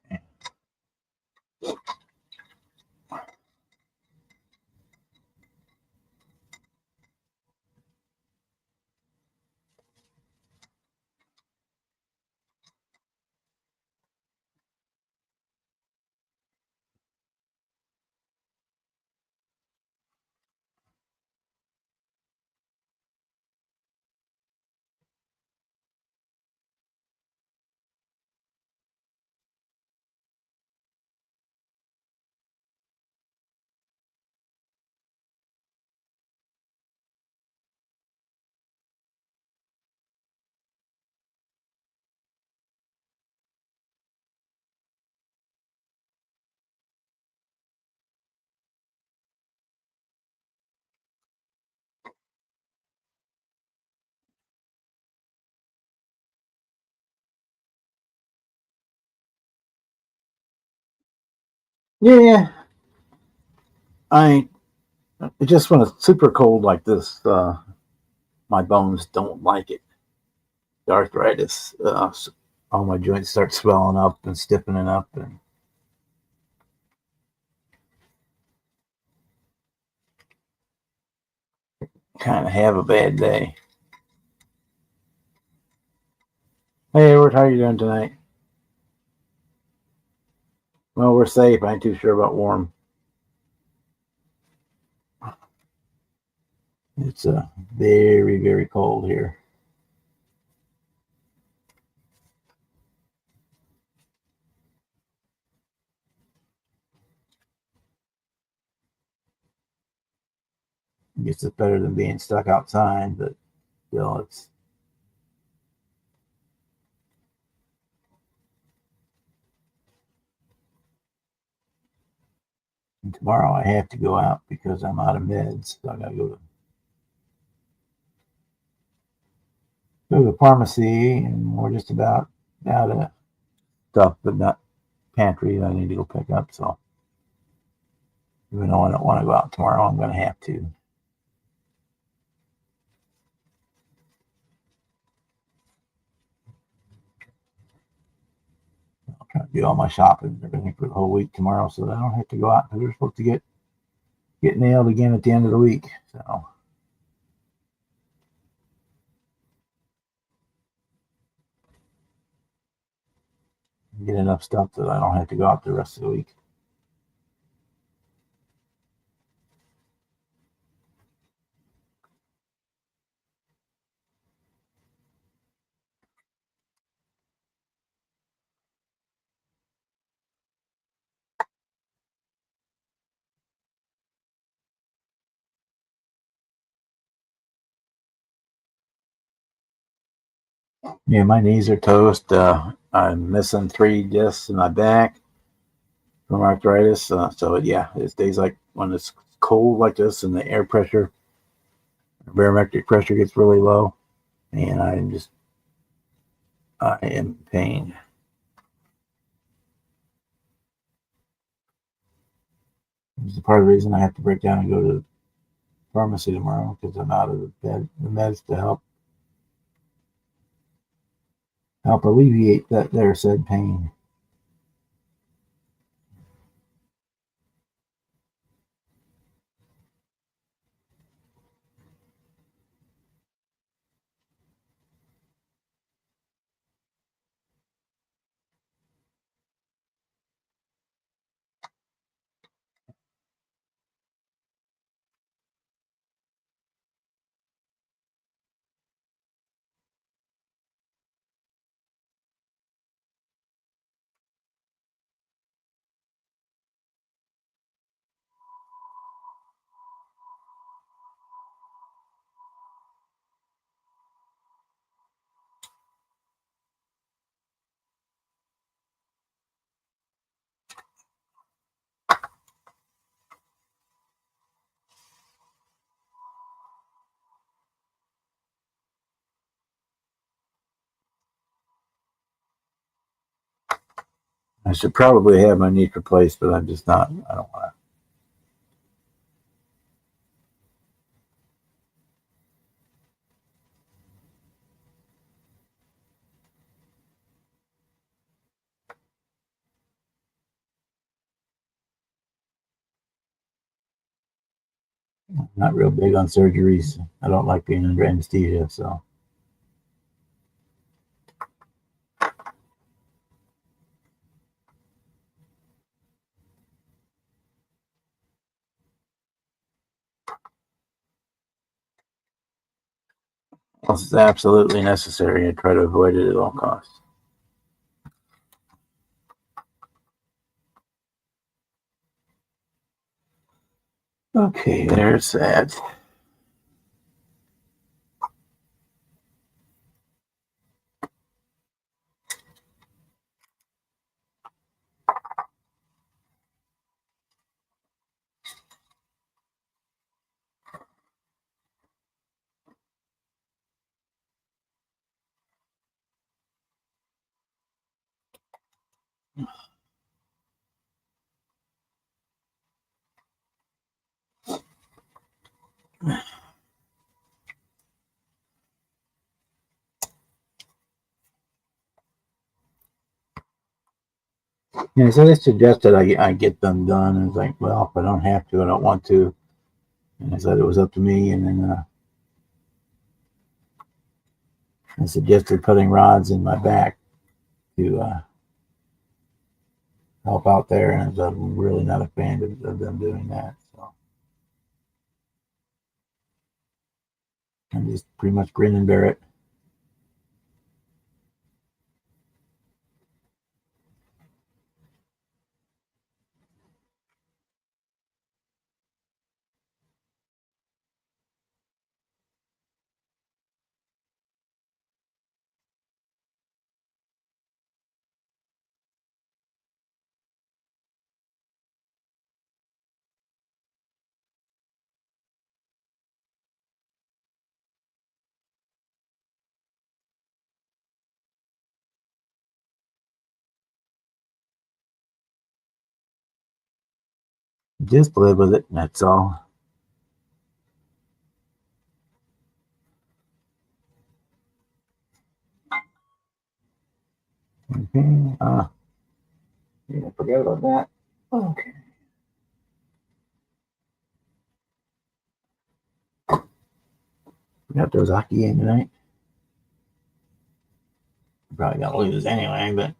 Yeah, I just when it's super cold like this, my bones don't like it. The arthritis, all my joints start swelling up and stiffening up, and kind of have a bad day. Hey, Edward, how are you doing tonight? Well, we're safe. I ain't too sure about warm. It's very, very cold here. I guess it's better than being stuck outside, but still, it's. And tomorrow I have to go out because I'm out of meds. So I gotta go to the pharmacy, and we're just about out of stuff, but not pantry that I need to go pick up. So even though I don't want to go out tomorrow, I'm gonna have to. I'll try to do all my shopping and everything for the whole week tomorrow, so that I don't have to go out because we're supposed to get nailed again at the end of the week. So get enough stuff that I don't have to go out the rest of the week. Yeah, my knees are toast. I'm missing 3 discs in my back from arthritis. So yeah, it's days like when it's cold like this and the air pressure, barometric pressure gets really low, and I am in pain. It's part of the reason I have to break down and go to the pharmacy tomorrow because I'm out of the meds to help alleviate that there said pain. I should probably have my knee replaced, but I'm just not. I don't want to. I'm not real big on surgeries. I don't like being under anesthesia, so. Unless it's absolutely necessary, I try to avoid it at all costs. Okay, there's that. Yeah, so they suggested I get them done. And it's like, well, if I don't have to, I don't want to. And I said it was up to me. And then I suggested putting rods in my back to help out there, and I'm really not a fan of them doing that. So I'm just pretty much grin and bear it. Just live with it, that's all. Okay. Yeah, forget about that. Okay. We got those hockey game tonight. Probably gonna lose anyway, but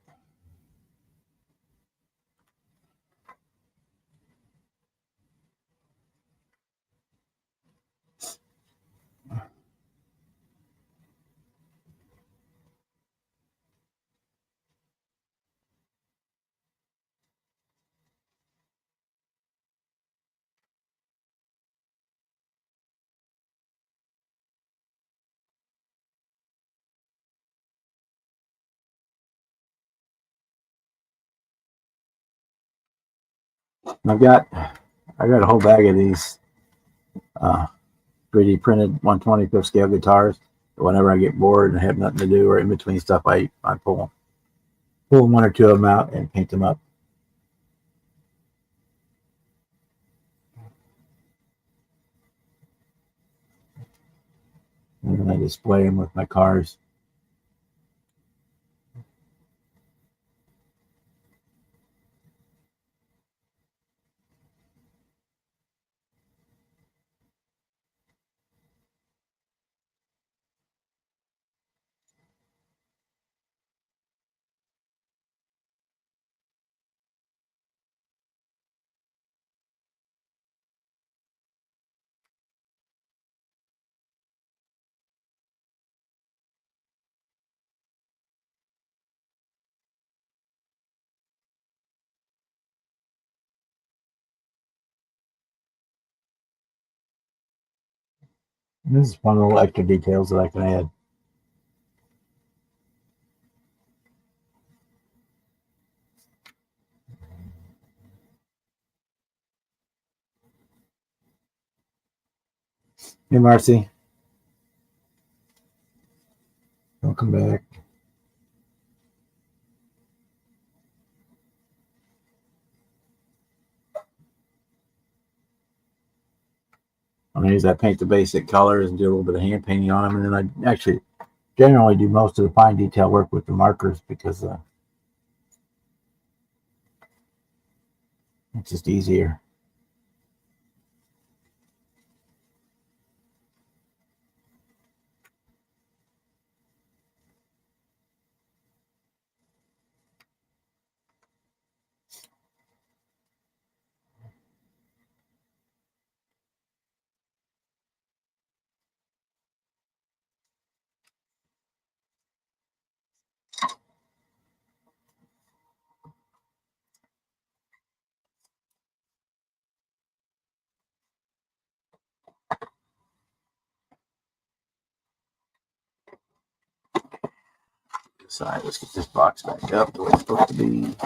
I got a whole bag of these 3D printed 125th scale guitars. Whenever I get bored and have nothing to do, or in between stuff, I pull one or two of them out and paint them up. And then I display them with my cars. And this is one little extra details that I can add. Hey, Marcy. Welcome back. I'm going to use that paint the basic colors and do a little bit of hand painting on them. And then I actually generally do most of the fine detail work with the markers because it's just easier. So let's get this box back up the way it's supposed to be.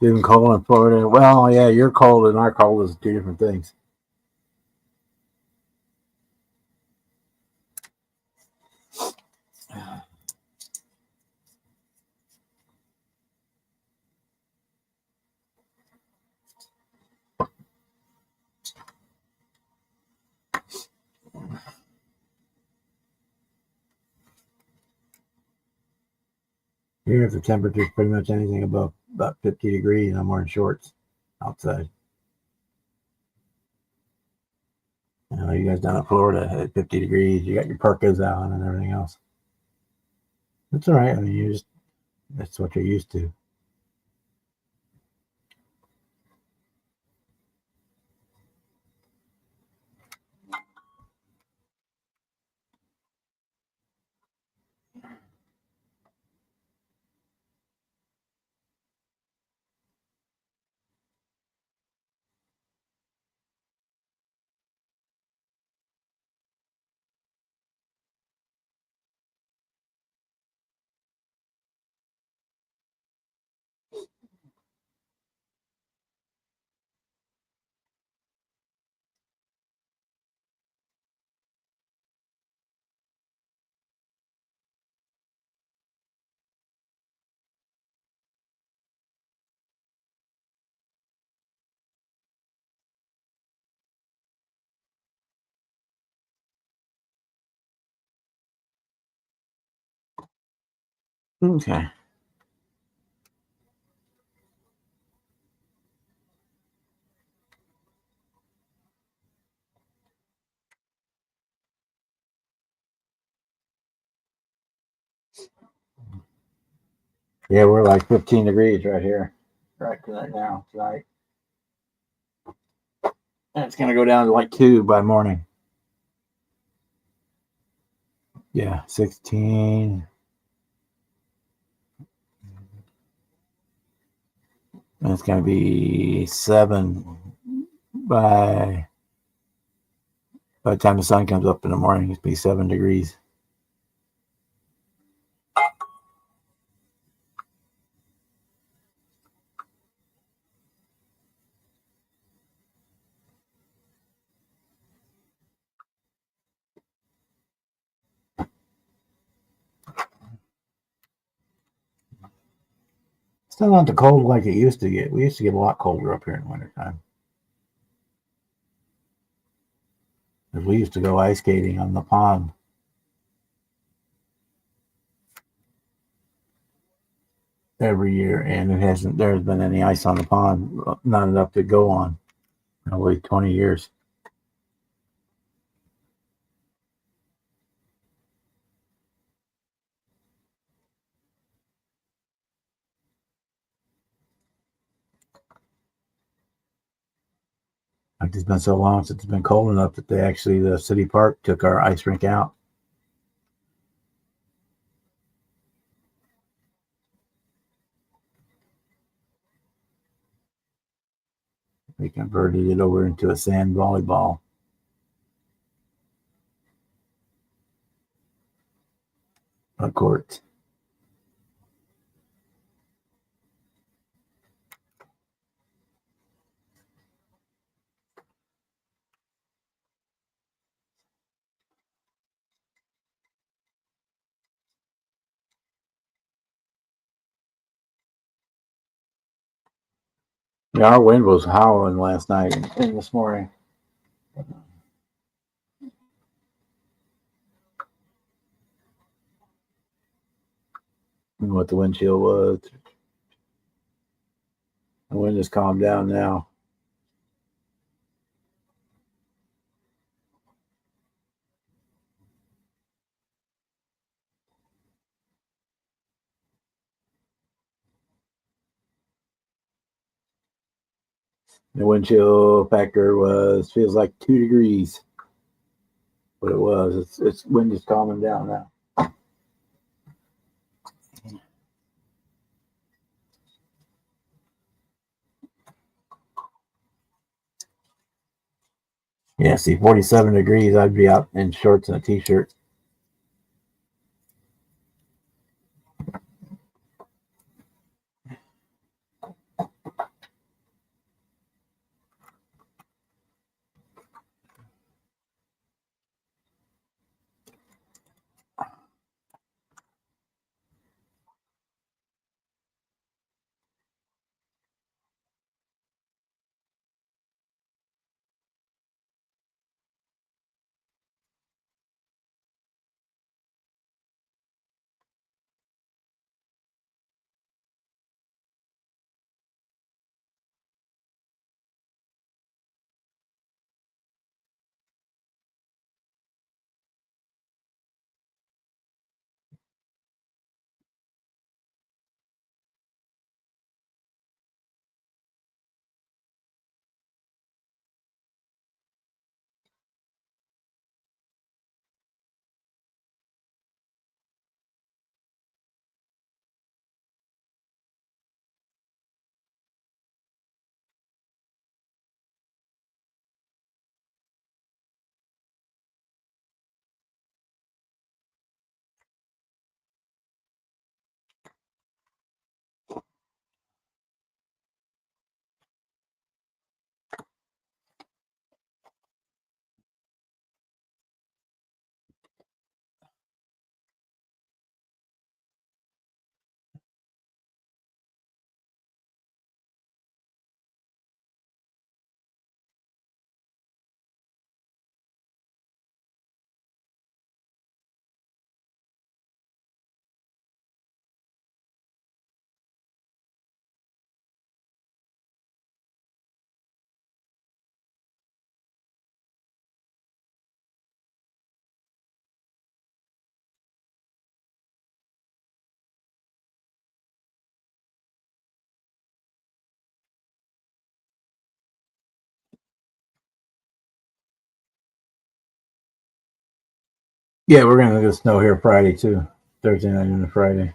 Even cold in Florida. Well, yeah, your cold and our cold is two different things. Here, if the temperature is pretty much anything above about 50 degrees, I'm wearing shorts outside. You know, you guys down in Florida at 50 degrees, you got your parkas on and everything else. It's all right. I mean, that's what you're used to. Okay. Yeah, we're like 15 degrees right here, right now tonight. And it's going to go down to like 2 by morning. Yeah, 16. And it's going to be 7 by the time the sun comes up in the morning. It's be 7 degrees. Still not the cold like it used to get. We used to get a lot colder up here in the wintertime. Because we used to go ice skating on the pond every year, and there's been any ice on the pond, not enough to go on. Probably 20 years. Like it's been so long since it's been cold enough that the city park took our ice rink out. They converted it over into a sand volleyball court. Yeah, our wind was howling last night and this morning. And what the wind chill was. The wind has calmed down now. The wind chill factor feels like 2 degrees. What it was. It's wind is calming down now. Yeah, see, 47 degrees, I'd be out in shorts and a t-shirt. Yeah, we're gonna get snow here Friday too. Thursday night and Friday.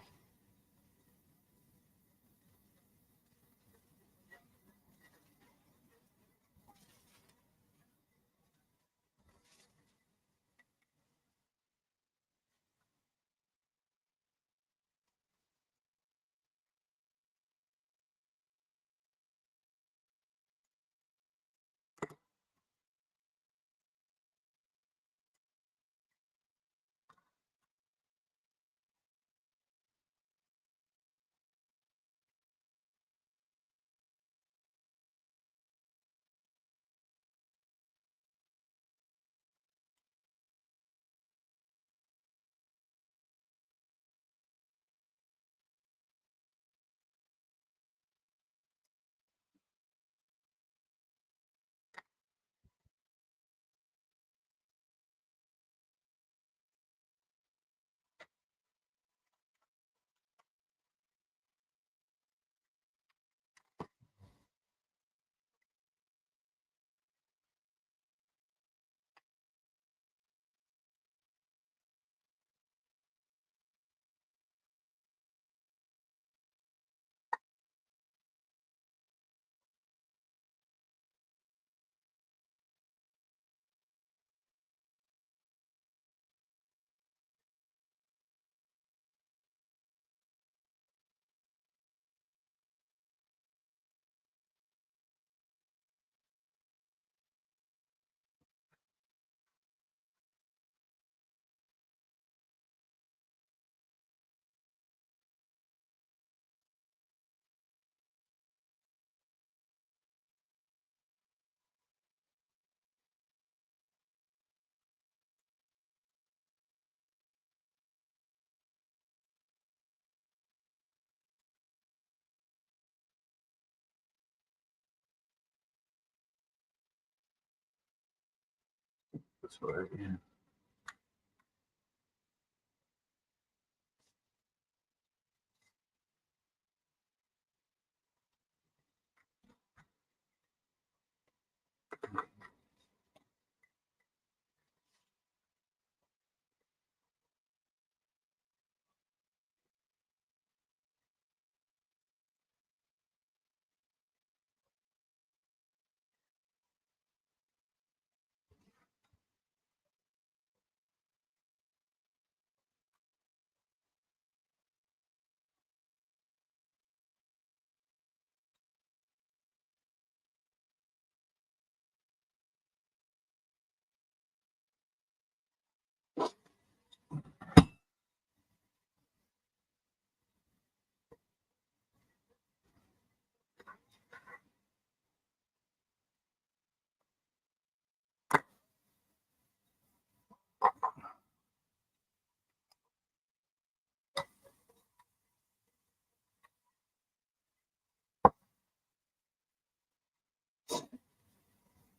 That's right. Yeah.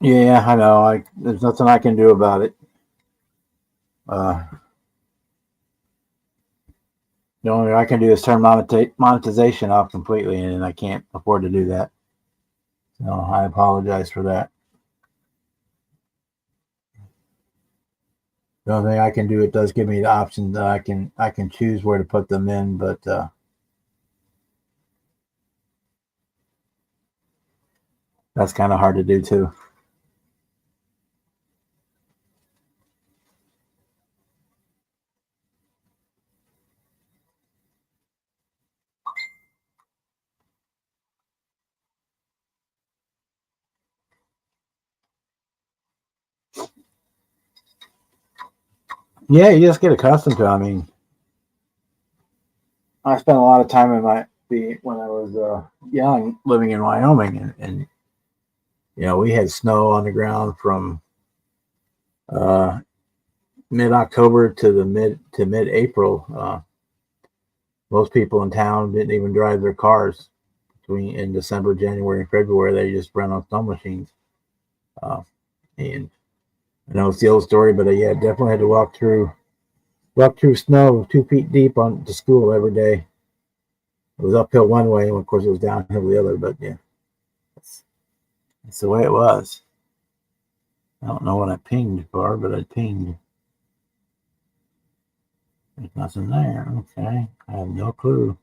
Yeah, I know. There's nothing I can do about it. Uh, the only thing I can do is turn monetization off completely, and I can't afford to do that. So I apologize for that. The only thing I can do, it does give me the option that I can choose where to put them in, but that's kind of hard to do too. Yeah, you just get accustomed to it. I mean, I spent a lot of time in when I was young living in Wyoming, and we had snow on the ground from uh, mid October to the mid April. Most people in town didn't even drive their cars between in December, January, and February. They just ran on snow machines. Uh, and I know it's the old story, but yeah, definitely had to walk through snow 2 feet deep on to school every day. It was uphill one way, and of course it was downhill the other. But yeah, that's, that's the way it was. I don't know what I pinged for, but I pinged. There's nothing there. Okay. I have no clue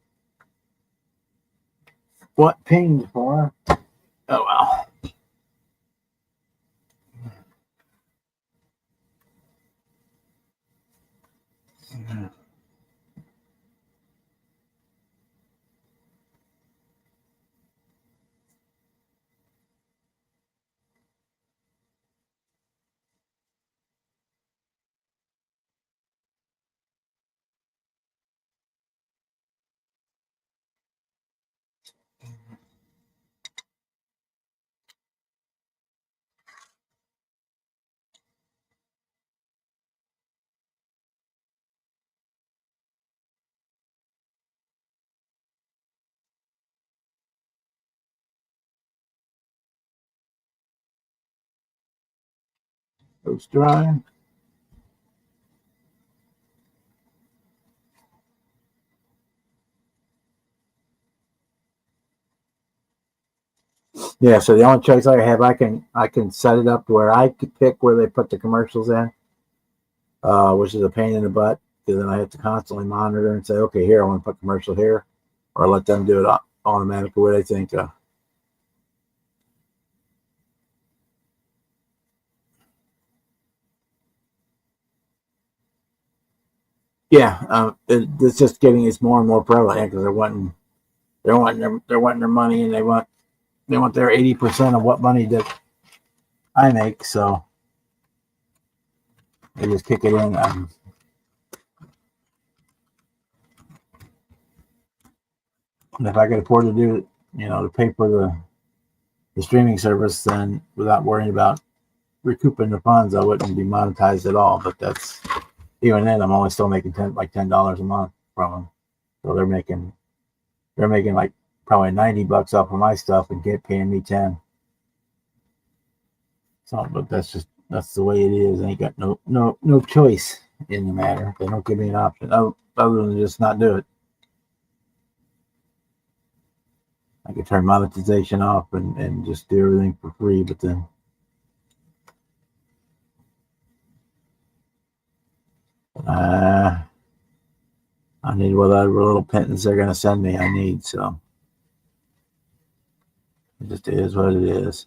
what pinged for. Oh well. It's dry. Yeah, so the only choice I have, I can set it up to where I could pick where they put the commercials in, which is a pain in the butt because then I have to constantly monitor and say, okay, here I want to put commercial here, or let them do it automatically where they think. Yeah, it's just it's more and more prevalent because they're wanting their money and they want their 80% of what money that I make, so they just kick it in. And if I could afford to do it, to pay for the streaming service, then without worrying about recouping the funds, I wouldn't be monetized at all. But that's even then, I'm only still making $10 a month from them. So they're making like probably $90 off of my stuff and paying me 10. So, but that's the way it is. I ain't got no choice in the matter. They don't give me an option other than just not do it. I could turn monetization off and just do everything for free, but then uh, I need whatever little pittance they're gonna send me. I need, so it just is what it is.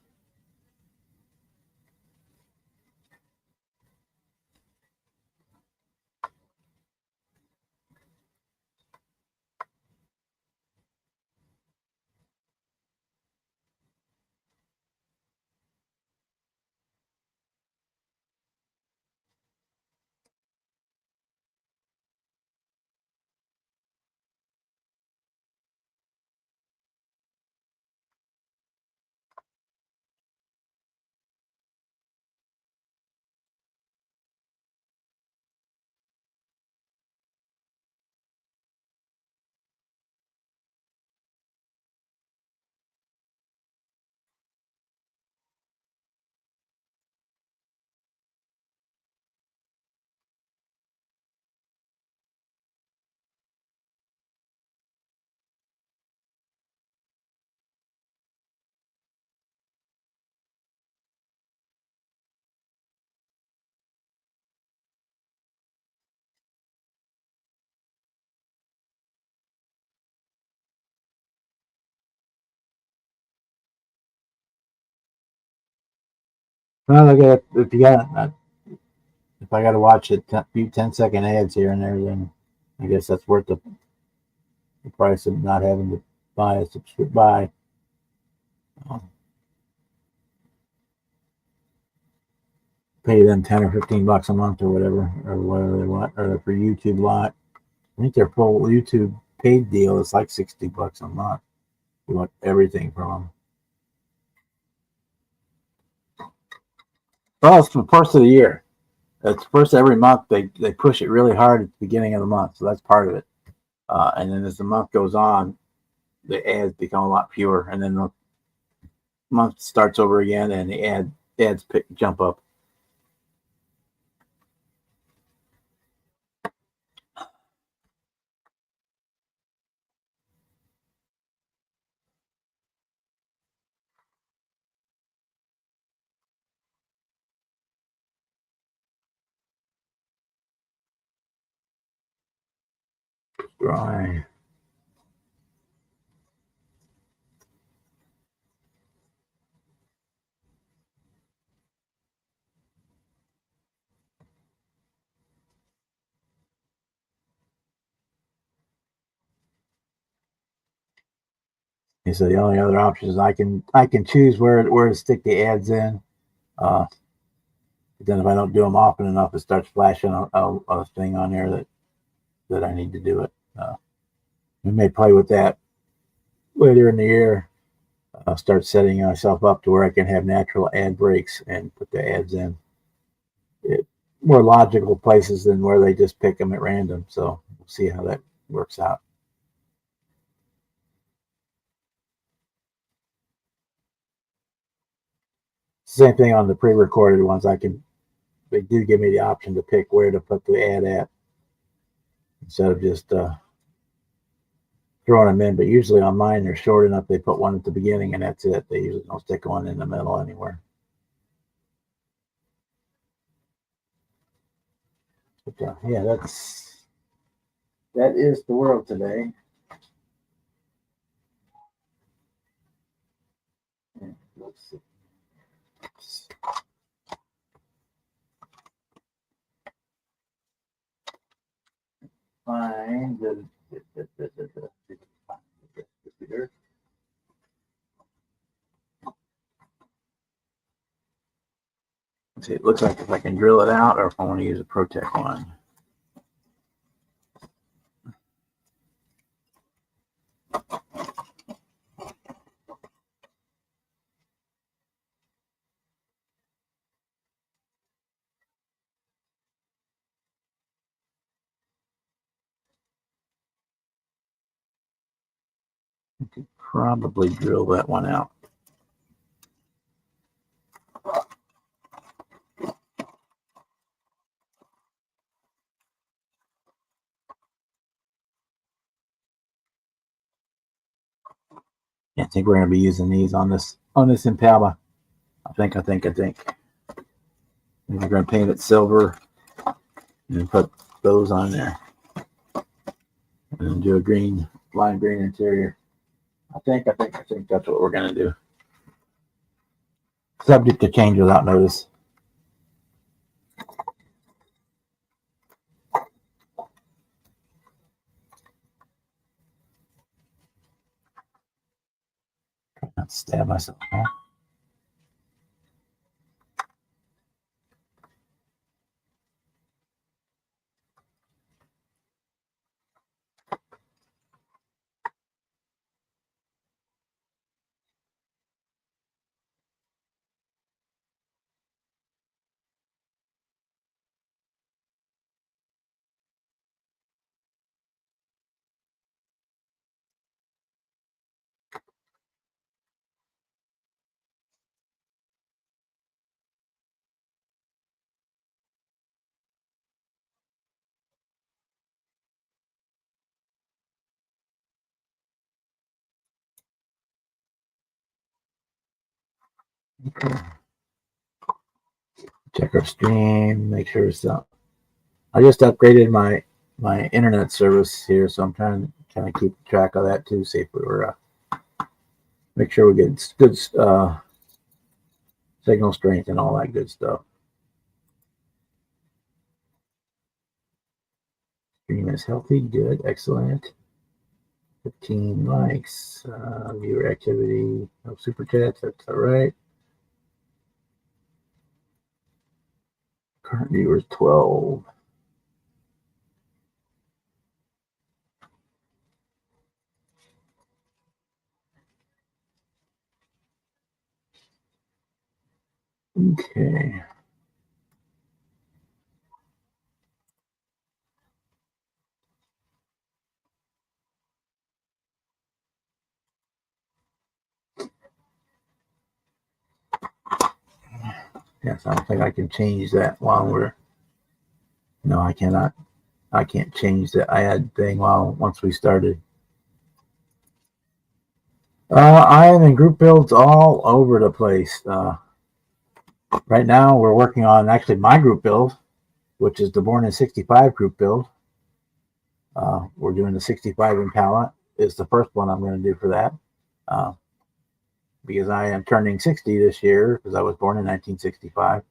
Well, if I got to watch it, few 10-second ads here and there, then I guess that's worth the price of not having to buy a subscription. Pay them $10 or $15 a month or whatever they want, or for YouTube lot. I think their full YouTube paid deal is like $60 a month. You want everything from them. Well, it's the first of the year. It's first of every month. They push it really hard at the beginning of the month, so that's part of it. And then as the month goes on, the ads become a lot fewer, and then the month starts over again, and the ads jump up. dry. And so the only other option is I can choose where to stick the ads in. But then if I don't do them often enough, it starts flashing a thing on there that I need to do it. We may play with that later in the year. I'll start setting myself up to where I can have natural ad breaks and put the ads in more logical places than where they just pick them at random. So we'll see how that works out. Same thing on the pre-recorded ones. They do give me the option to pick where to put the ad at instead of just throwing them in. But usually on mine, they're short enough. They put one at the beginning and that's it. They usually don't stick one in the middle anywhere. But yeah, that is the world today. Let's see. Find the let's see, it looks like if I can drill it out or if I want to use a ProTech one. I could probably drill that one out. Yeah, I think we're going to be using these on this Impala. I think. We're going to paint it silver and put those on there and do a lime green interior. I think that's what we're going to do. Subject to change without notice. Try not to stab myself. Huh? Okay. Check our stream, make sure it's up. I just upgraded my internet service here, so I'm trying to keep track of that too. See if we were make sure we get good signal strength and all that good stuff. Stream is healthy, good, excellent. 15 likes, viewer activity, no super chats. That's all right. Current viewers 12. Okay. Yes, I don't think I can change that while we're. No, I cannot. I can't change the ad thing once we started. I am in group builds all over the place. Right now, we're working on actually my group build, which is the Born in 65 group build. We're doing the 65 Impala. Is the first one I'm going to do for that. Because I am turning 60 this year because I was born in 1965.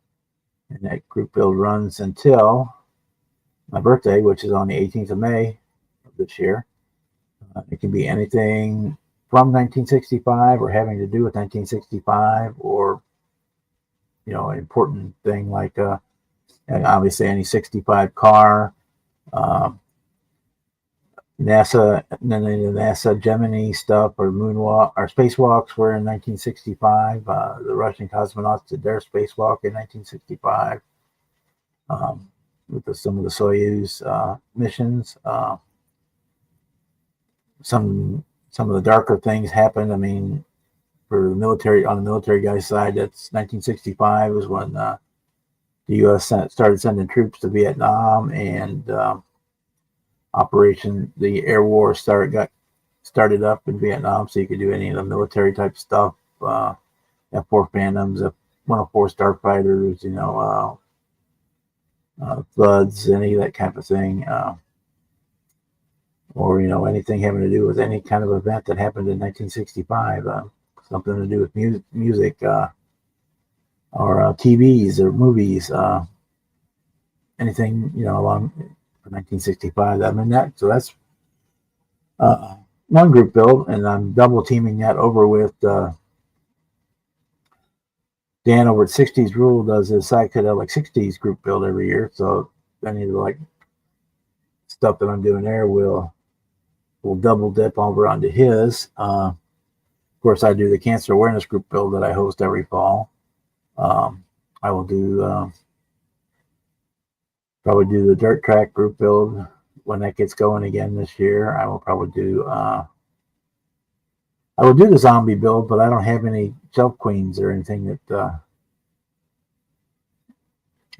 And that group build runs until my birthday, which is on the 18th of May of this year. It can be anything from 1965 or having to do with 1965 or, an important thing like obviously any 65 car, NASA, and then the NASA Gemini stuff or moonwalk or spacewalks were in 1965. The Russian cosmonauts did their spacewalk in 1965 with some of the Soyuz missions. Some of the darker things happened. I mean, for the military, on the military guy's side, that's 1965 was when the U.S. started sending troops to Vietnam, and the air war started up in Vietnam, so you could do any of the military type stuff, F-4 Phantoms, F-104 starfighters, floods, any of that kind of thing, or anything having to do with any kind of event that happened in 1965, something to do with music, or TVs or movies, anything along 1965. I mean that's one group build, and I'm double teaming that over with Dan over at 60s Rule does a psychedelic 60s group build every year. So any of the stuff that I'm doing there will double dip over onto his. Of course, I do the cancer awareness group build that I host every fall. I will do probably do the dirt track group build when that gets going again this year. I will probably do the zombie build, but I don't have any shelf queens or anything that are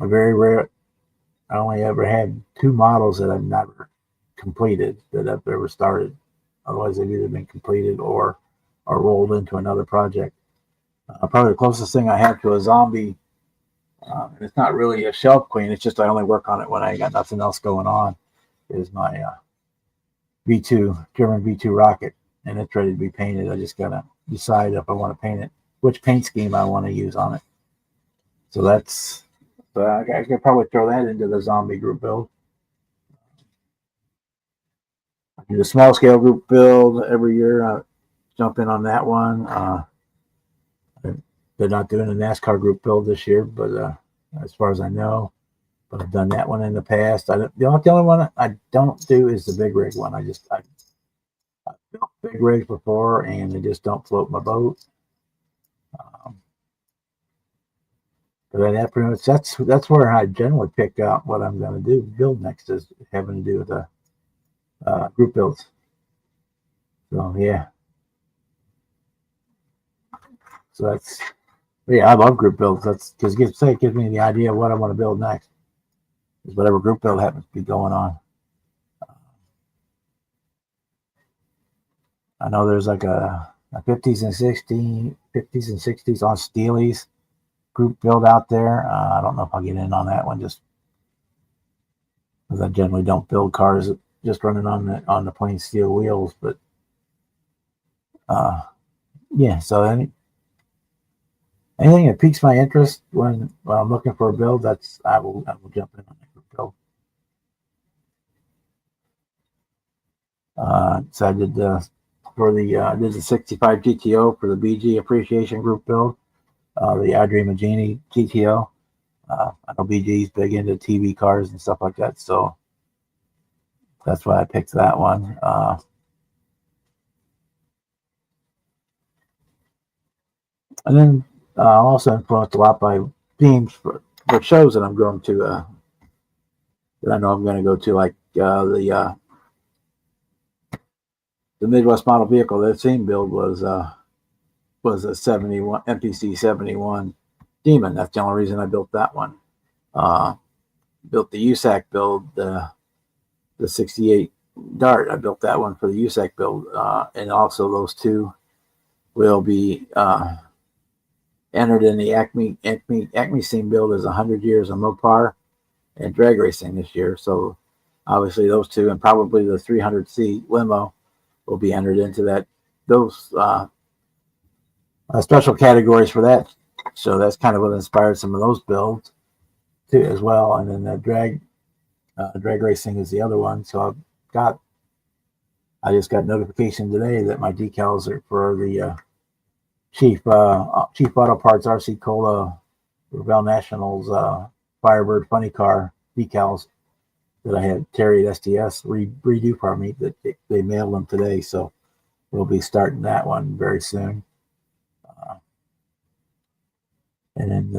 very rare. I only ever had 2 models that I've never completed that I've ever started. Otherwise, they've either been completed or rolled into another project. Probably the closest thing I have to a zombie, and it's not really a shelf queen, it's just I only work on it when I got nothing else going on, is my V2, German V2 rocket, and it's ready to be painted. I just got to decide if I want to paint it, which paint scheme I want to use on it. So I could probably throw that into the zombie group build. I do the small scale group build every year. I jump in on that one. They're not doing a NASCAR group build this year, but as far as I know, but I've done that one in the past. The only one I don't do is the big rig one. I've built big rigs before, and they just don't float my boat. But that pretty much that's where I generally pick out what I'm going to build next, is having to do with the group builds. So yeah. So I love group builds. That's because it gives me the idea of what I want to build next. Is whatever group build happens to be going on. I know there's like a 50s and 60s on Steely's group build out there. I don't know if I'll get in on that one, just because I generally don't build cars just running on the plain steel wheels. But yeah, so anything that piques my interest when I'm looking for a build, I will jump in on that group build. So I did did the 65 GTO for the BG Appreciation Group build, the Adria Magini GTO. I know BG's big into TV cars and stuff like that, so that's why I picked that one. And then I'm also influenced a lot by themes for shows that I'm going to, that I know I'm going to go to, like the Midwest Model Vehicle. That theme build was a 71 MPC 71 Demon. That's the only reason I built that one. Built the USAC build, the 68 Dart. I built that one for the USAC build, and also those two will be entered in the Acme theme build as 100 years of Mopar and drag racing this year. So Obviously, those two and probably the 300C limo will be entered into those special categories for that. So that's kind of what inspired some of those builds too, as well. And then the drag racing is the other one. So I just got notification today that my decals are for the Chief Auto Parts RC Cola Ravel Nationals Firebird Funny Car decals that I had Terry at STS redo for me. That they mailed them today, so we'll be starting that one very soon. And then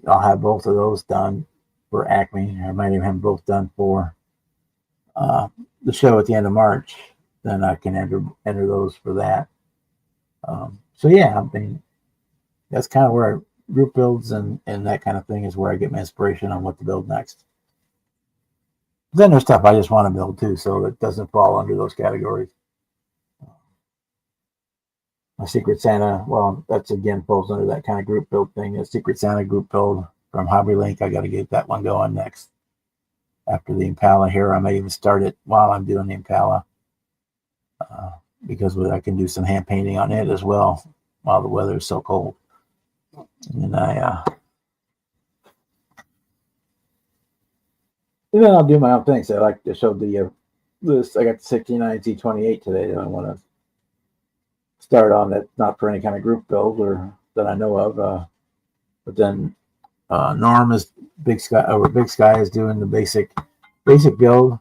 I'll have both of those done for Acme. I might even have them both done for the show at the end of March. Then I can enter those for that. So yeah, I mean, that's kind of where group builds and that kind of thing is where I get my inspiration on what to build next. Then there's stuff I just want to build too, so it doesn't fall under those categories. My Secret Santa, well, that's again falls under that kind of group build thing. A Secret Santa group build from Hobby Link. I got to get that one going next. After the Impala here, I may even start it while I'm doing the Impala because I can do some hand painting on it as well while the weather is so cold. And then I'll do my own things. I like to show this. I got the 69Z28 today that I want to start on. That not for any kind of group build or that I know of. But then Norm is Big Sky is doing the basic build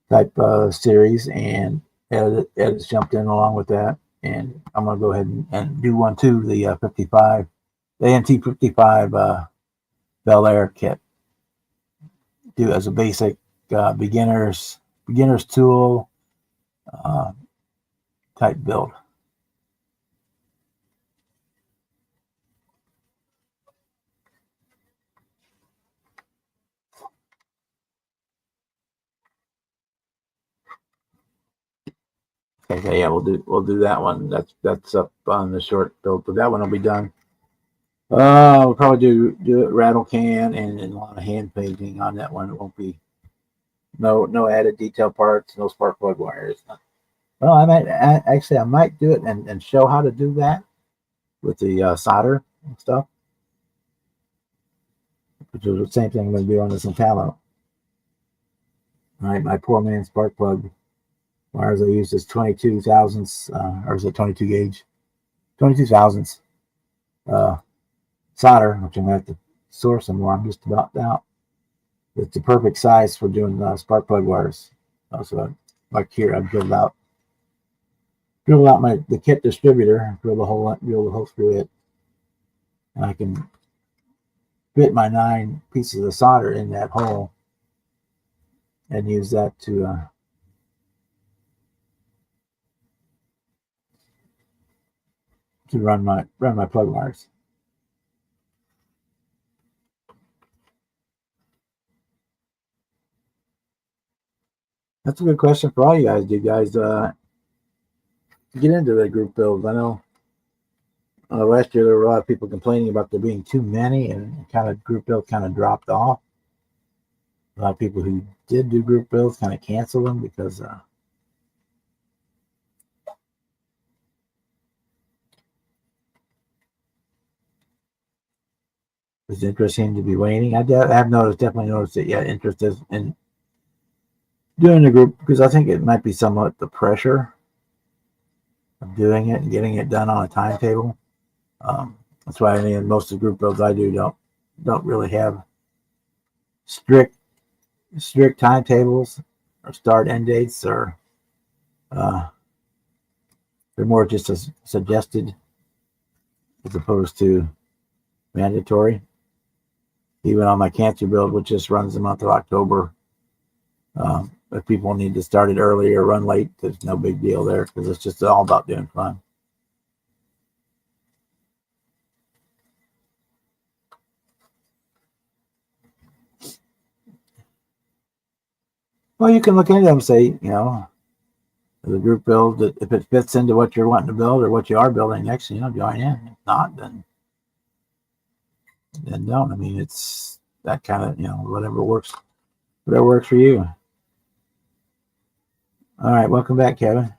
type series, and Ed's jumped in along with that. And I'm gonna go ahead and do one too. The 55, the ANT 55 Bel Air kit. Do as a basic beginner's tool type build. Okay, yeah, we'll do that one. That's up on the short build, but that one will be done. We'll probably do it rattle can and a lot of hand painting on that one. It won't be no added detail parts, no spark plug wires. Well, I might do it and show how to do that with the solder and stuff, which is the same thing I'm going to do on this Impala. All right, my poor man spark plug wires I use is 22 thousandths, or is it 22 gauge? 22 thousandths solder, which I'm going to have to source some more. I'm just about out. It's the perfect size for doing spark plug wires. So like here, I've drilled out the kit distributor, drill the hole through it, and I can fit my 9 pieces of solder in that hole and use that to run my plug wires. That's a good question for all you guys. Do you guys get into the group builds? I know last year there were a lot of people complaining about there being too many, and kind of group build kind of dropped off. A lot of people who did do group builds kind of canceled them because his interest seemed to be waning. I have definitely noticed that. Yeah, interest is in doing the group because I think it might be somewhat the pressure of doing it and getting it done on a timetable. That's why most of the group builds I do don't really have strict timetables or start end dates, or they're more just as suggested as opposed to mandatory. Even on my cancer build, which just runs the month of October, if people need to start it early or run late, there's no big deal there because it's just all about doing fun. Well, you can look into them and say, the group build, that if it fits into what you're wanting to build or what you are building next, join in. If not, then don't. I mean, it's that kind of, whatever works for you. All right, welcome back, Kevin.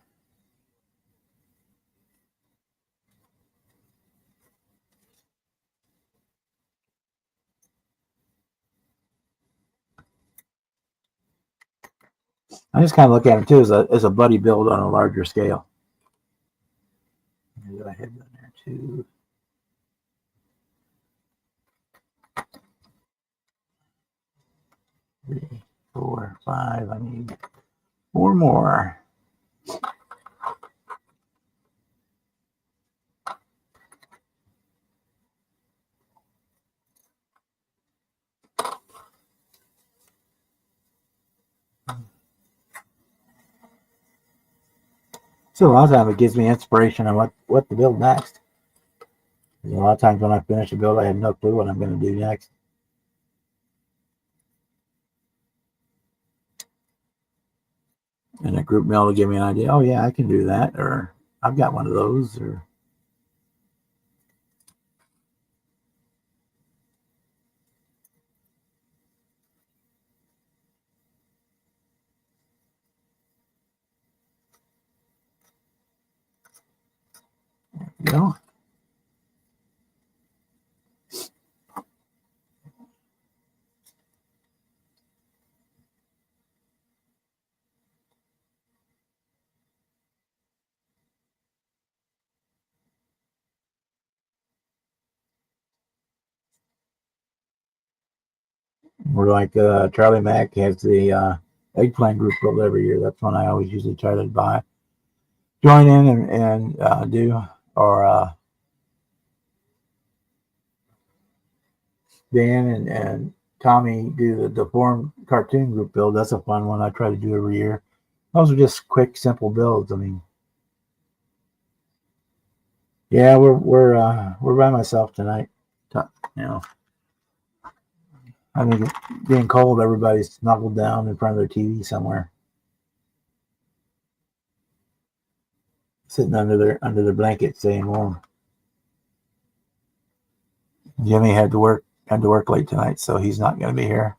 I just kind of look at it too as a buddy build on a larger scale. Go ahead down there too. 3, 4, 5. I need 4 more. So a lot of times it gives me inspiration on what to build next. A lot of times when I finish a build, I have no clue what I'm going to do next. And a group mail will give me an idea. Oh yeah, I can do that, or I've got one of those, or you know. We're like Charlie Mack has the eggplant group build every year. That's one I always usually try to join in and do. Or Dan and Tommy do the deformed cartoon group build. That's a fun one I try to do every year. Those are just quick, simple builds. I mean, yeah, we're by myself tonight. You know, I think being cold, everybody's snuggled down in front of their TV somewhere, sitting under their blanket, staying warm. Jimmy had to work late tonight, so he's not going to be here.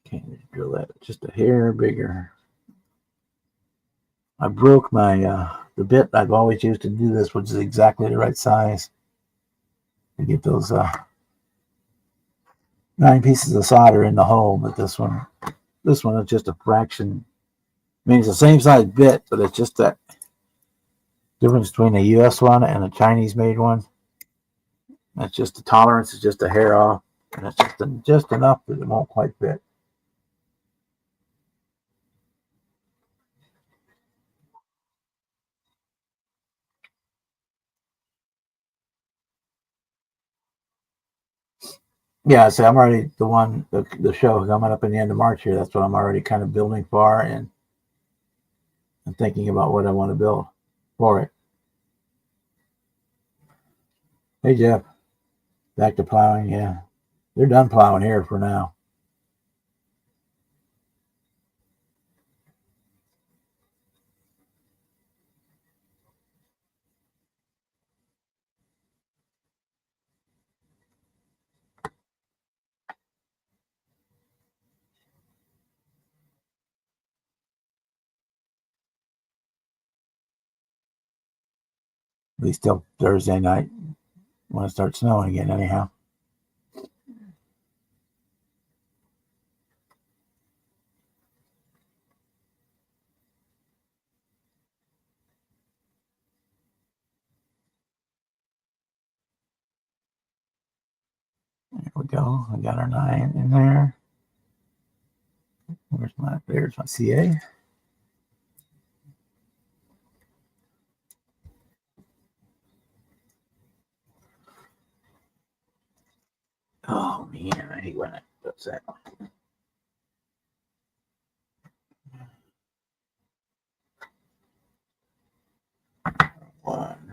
Can't drill that just a hair bigger. I broke my the bit I've always used to do this, which is exactly the right size to get those 9 pieces of solder in the hole. But this one is just a fraction. I mean, it's the same size bit, but it's just that difference between a U.S. one and a Chinese made one. It's just the tolerance is just a hair off, and it's just enough that it won't quite fit. Yeah, so I'm already the show coming up in the end of March here. That's what I'm already kind of building for and thinking about what I want to build for it. Hey Jeff, back to plowing. Yeah, they're done plowing here for now. At least till Thursday night when it starts snowing again. Anyhow, there we go. I got our 9 in there. There's my CA. Oh man, I hate when it does that. One.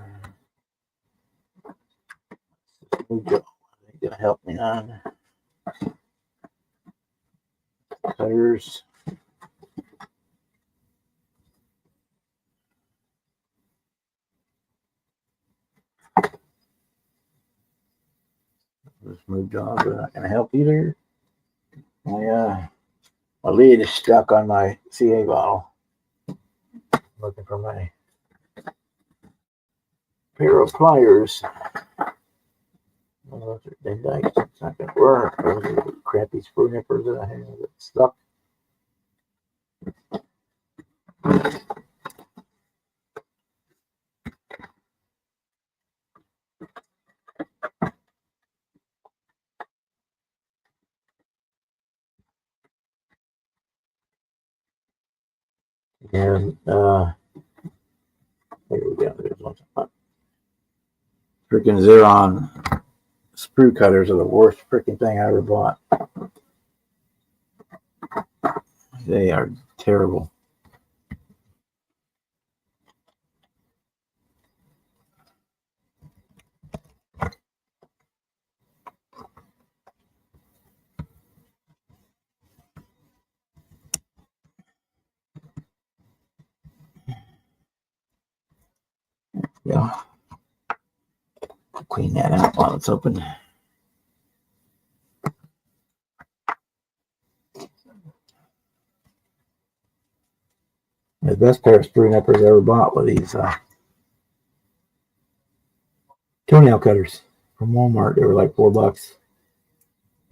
Gonna help me on cutters. This move jobs are not gonna help either. My My lid is stuck on my CA bottle. Looking for my pair of pliers. Those are dead dikes. It's not going to work. Those are the crappy screw nippers that I have that's stuck. And there we go. There's one. Freaking Xeron sprue cutters are the worst freaking thing I ever bought. They are terrible. Yeah. Clean that out while it's open. The best pair of sprue nippers I ever bought were these toenail cutters from Walmart. They were like $4.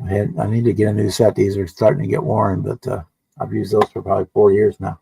I need to get a new set. These are starting to get worn, but I've used those for probably 4 years now.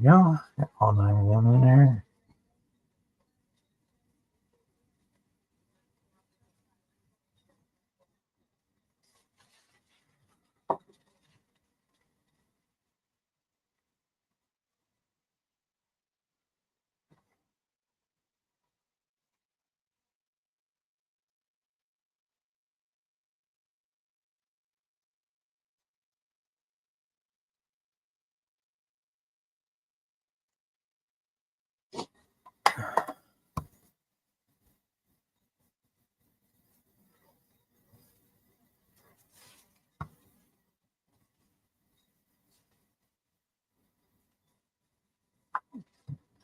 Yeah, got all 9 of them in there.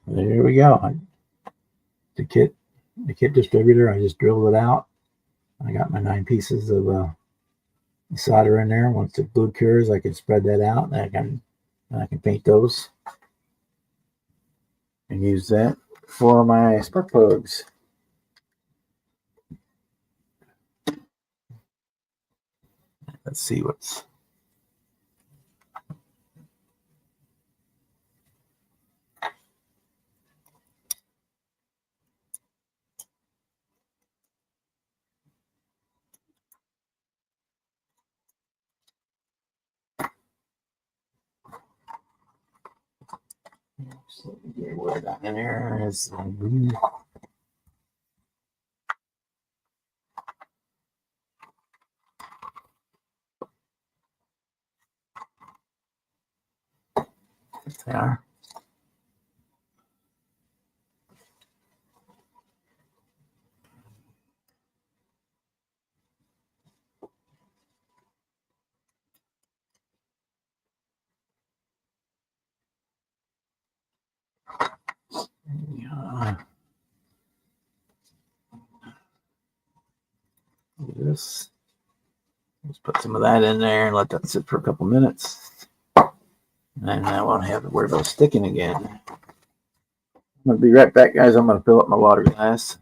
There we go. The kit distributor, I just drilled it out. I got my 9 pieces of solder in there. Once the glue cures, I can spread that out, and I can paint those and use that for my spark plugs. Let's see what's. So where that in there is. They are. Yeah. This. Let's put some of that in there and let that sit for a couple minutes. And I won't have to worry about sticking again. I'm going to be right back, guys. I'm going to fill up my water glass.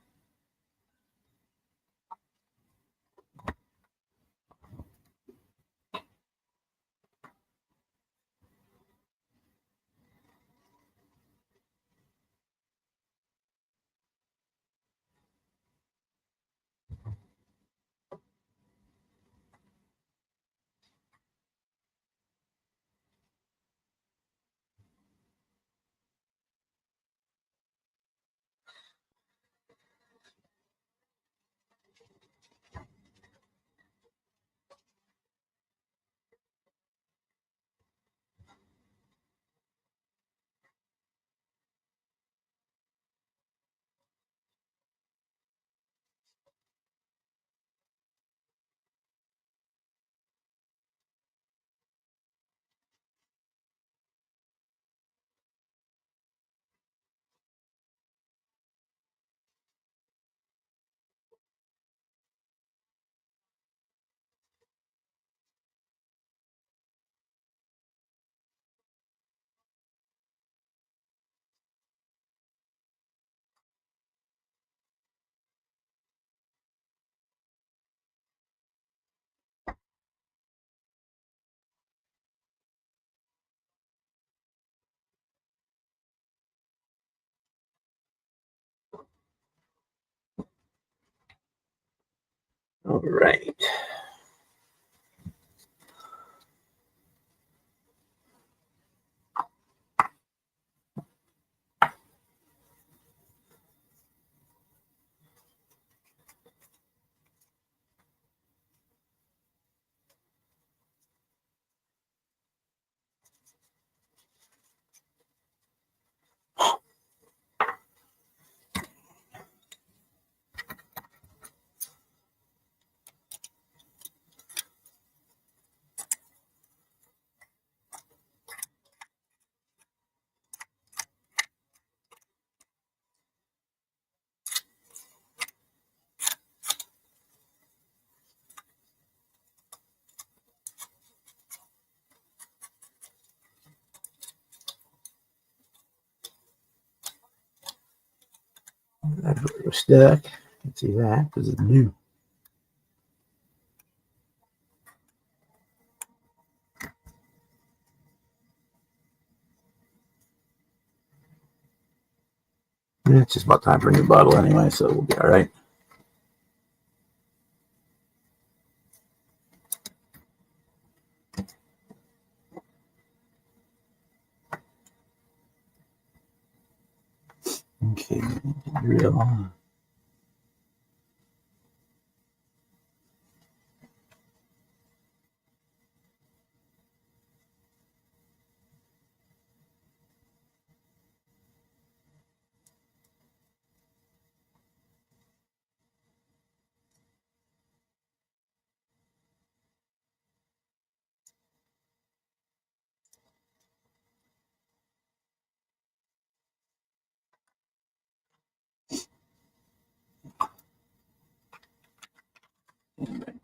All right. That's where we're stuck. You can see that because it's new. Yeah, it's just about time for a new bottle anyway, so we'll be all right. Okay, drill.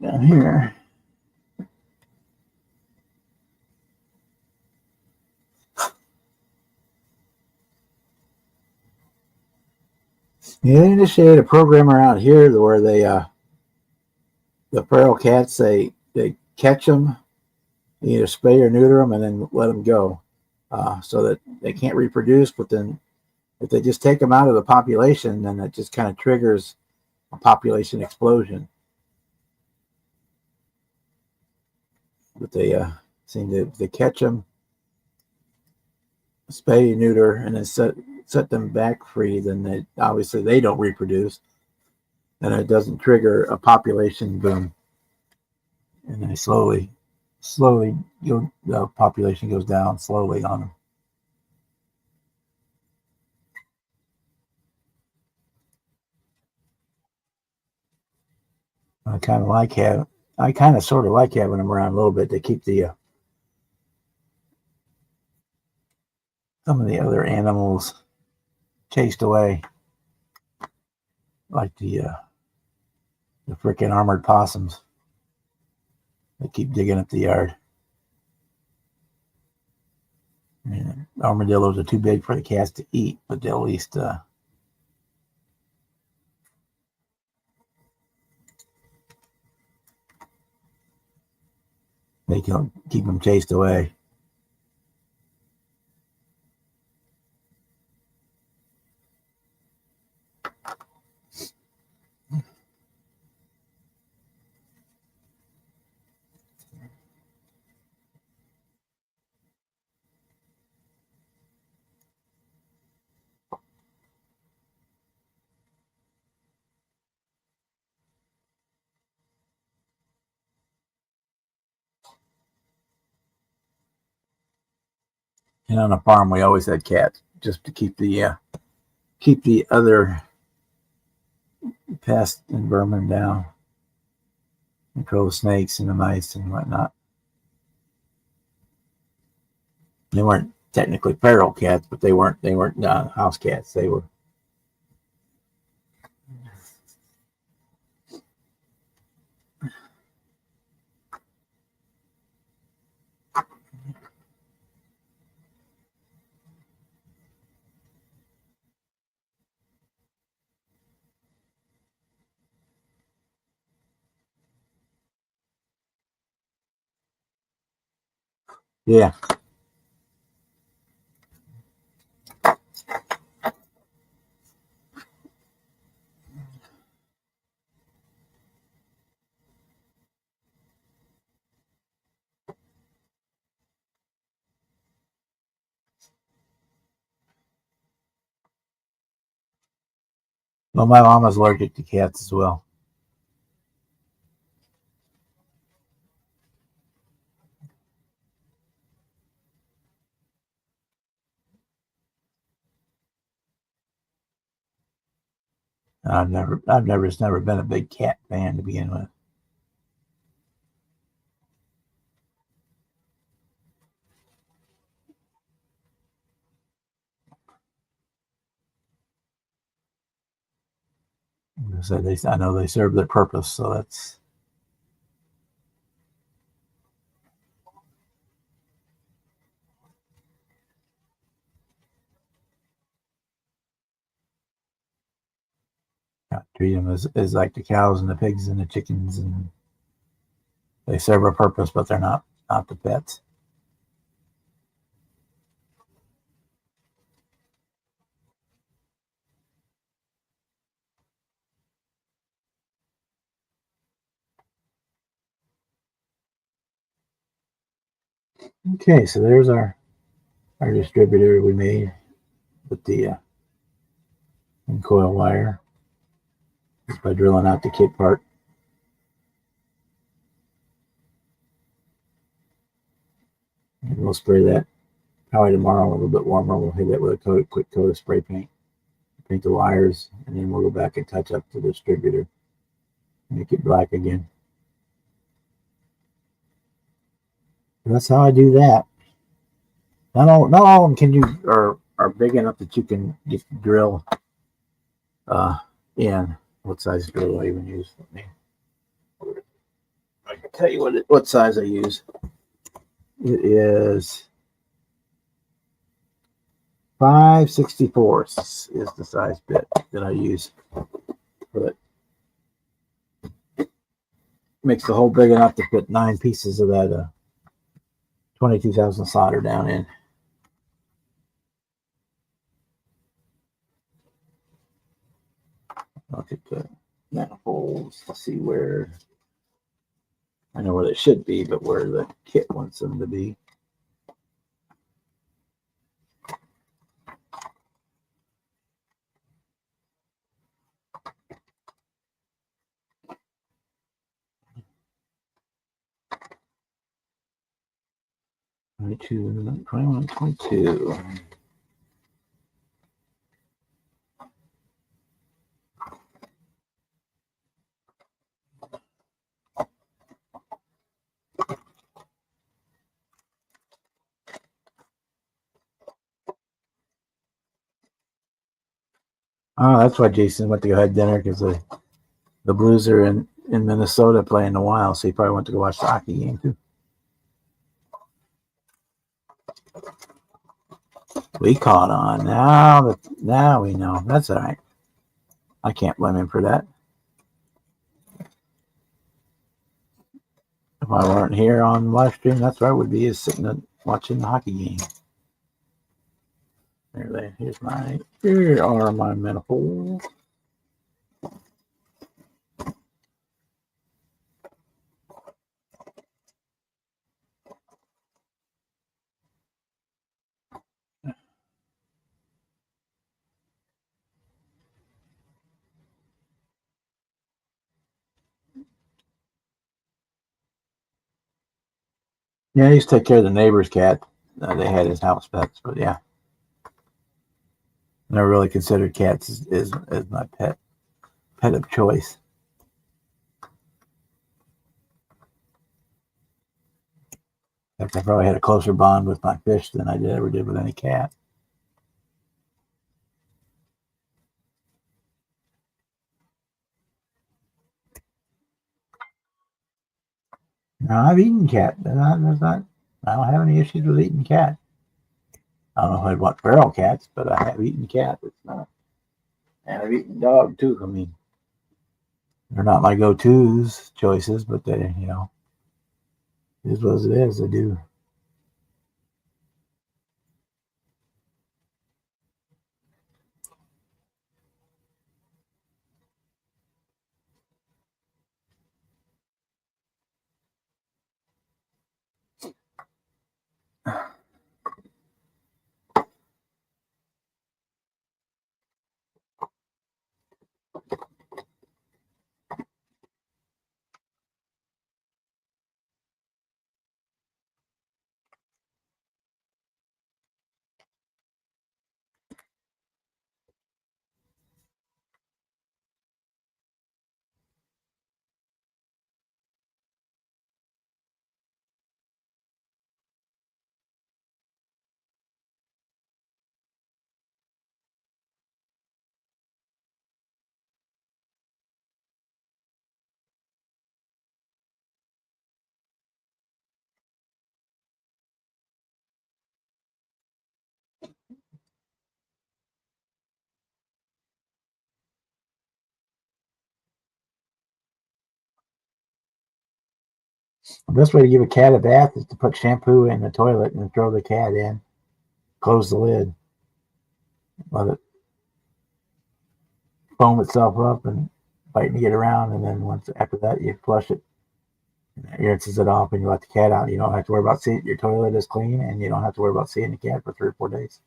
Down here. Yeah, they initiate a programmer out here where they the feral cats they catch them, either spay or neuter them, and then let them go, so that they can't reproduce. But then if they just take them out of the population, then it just kind of triggers a population explosion. But they seem to they catch them, spay, neuter, and then set them back free. Then they obviously they don't reproduce, and it doesn't trigger a population boom. And they slowly the population goes down slowly on them. I kind of like having I kind of sort of like having them around a little bit to keep the some of the other animals chased away, like the freaking armored possums. They keep digging up the yard. And armadillos are too big for the cats to eat, but they'll at least they can keep them chased away. And on a farm, we always had cats just to keep the other pests and vermin down, control the snakes and the mice and whatnot. They weren't technically feral cats, but they weren't house cats. They were. Yeah. Well, my mama's allergic to cats as well. I've never been a big cat fan to begin with. So I know they serve their purpose, so that's. Treat them as like the cows and the pigs and the chickens, and they serve a purpose, but they're not the pets. Okay, so there's our distributor we made with the coil wire just by drilling out the kit part. And we'll spray that probably tomorrow a little bit warmer. We'll hit that with a quick coat of spray paint, paint the wires, and then we'll go back and touch up the distributor, make it black again. And that's how I do that. Not all of them can are big enough that you can just drill in. What size drill do I even use? I can tell you what size I use. It is 5/64 is the size bit that I use for it. Makes the hole big enough to fit 9 pieces of that 22,000 solder down in. Look at the manifolds to see where. I know where they should be, but where the kit wants them to be. Twenty-two, 21, 22. Oh, that's why Jason went to go have dinner, because the Blues are in Minnesota playing the Wild, so he probably went to go watch the hockey game too. We caught on. Now we know. That's all right. I can't blame him for that. If I weren't here on live stream, that's where I would be, is sitting watching the hockey game. Here are my manifolds. Yeah, I used to take care of the neighbor's cat. They had his house pets, but yeah, never really considered cats as my pet of choice. In fact, I probably had a closer bond with my fish than I ever did with any cat. Now, I've eaten cat. I don't have any issues with eating cat. I don't know if I'd want feral cats, but I have eaten cat. It's not, and I've eaten dog too. I mean, they're not my go-tos choices, but they, it is what it is. I do. The best way to give a cat a bath is to put shampoo in the toilet and throw the cat in, close the lid, let it foam itself up and fight to get around, and then once after that you flush it, it rinses it off, and you let the cat out. You don't have to worry about seeing your toilet is clean, and you don't have to worry about seeing the cat for 3 or 4 days.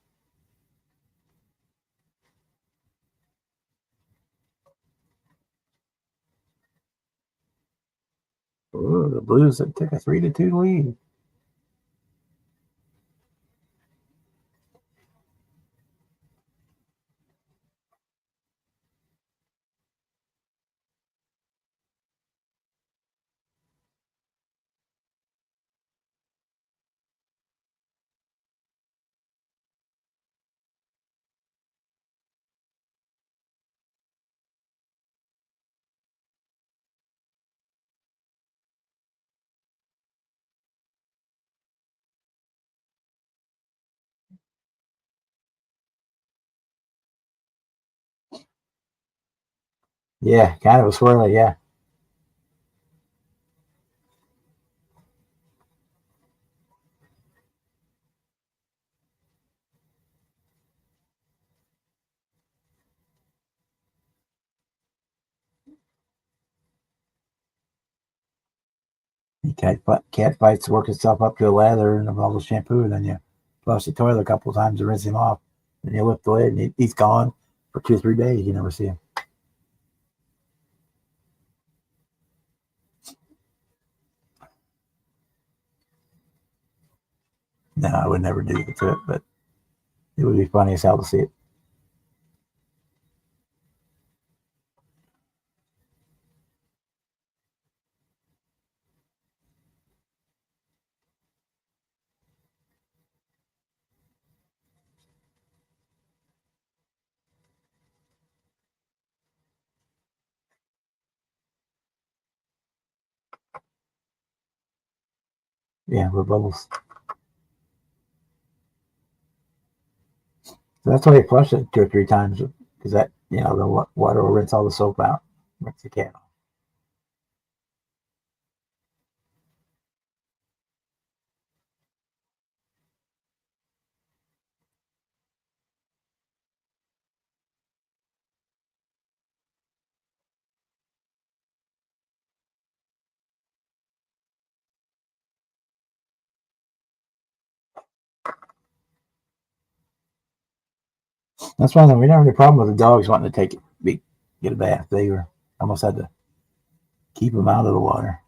Ooh, the Blues that took a 3-2 lead. Yeah, kind of a swirly, yeah. Cat fights work itself up to a lather and all the shampoo, and then you flush the toilet a couple of times to rinse him off. Then you lift the lid, and he's gone for 2 or 3 days. You never see him. No, I would never do it to it, but it would be funny as hell to see it. Yeah, with bubbles. So that's why you flush it 2 or 3 times, because that the water will rinse all the soap out, rinse the cat off. That's one thing we never had a problem with the dogs wanting to get a bath. They were almost had to keep them out of the water.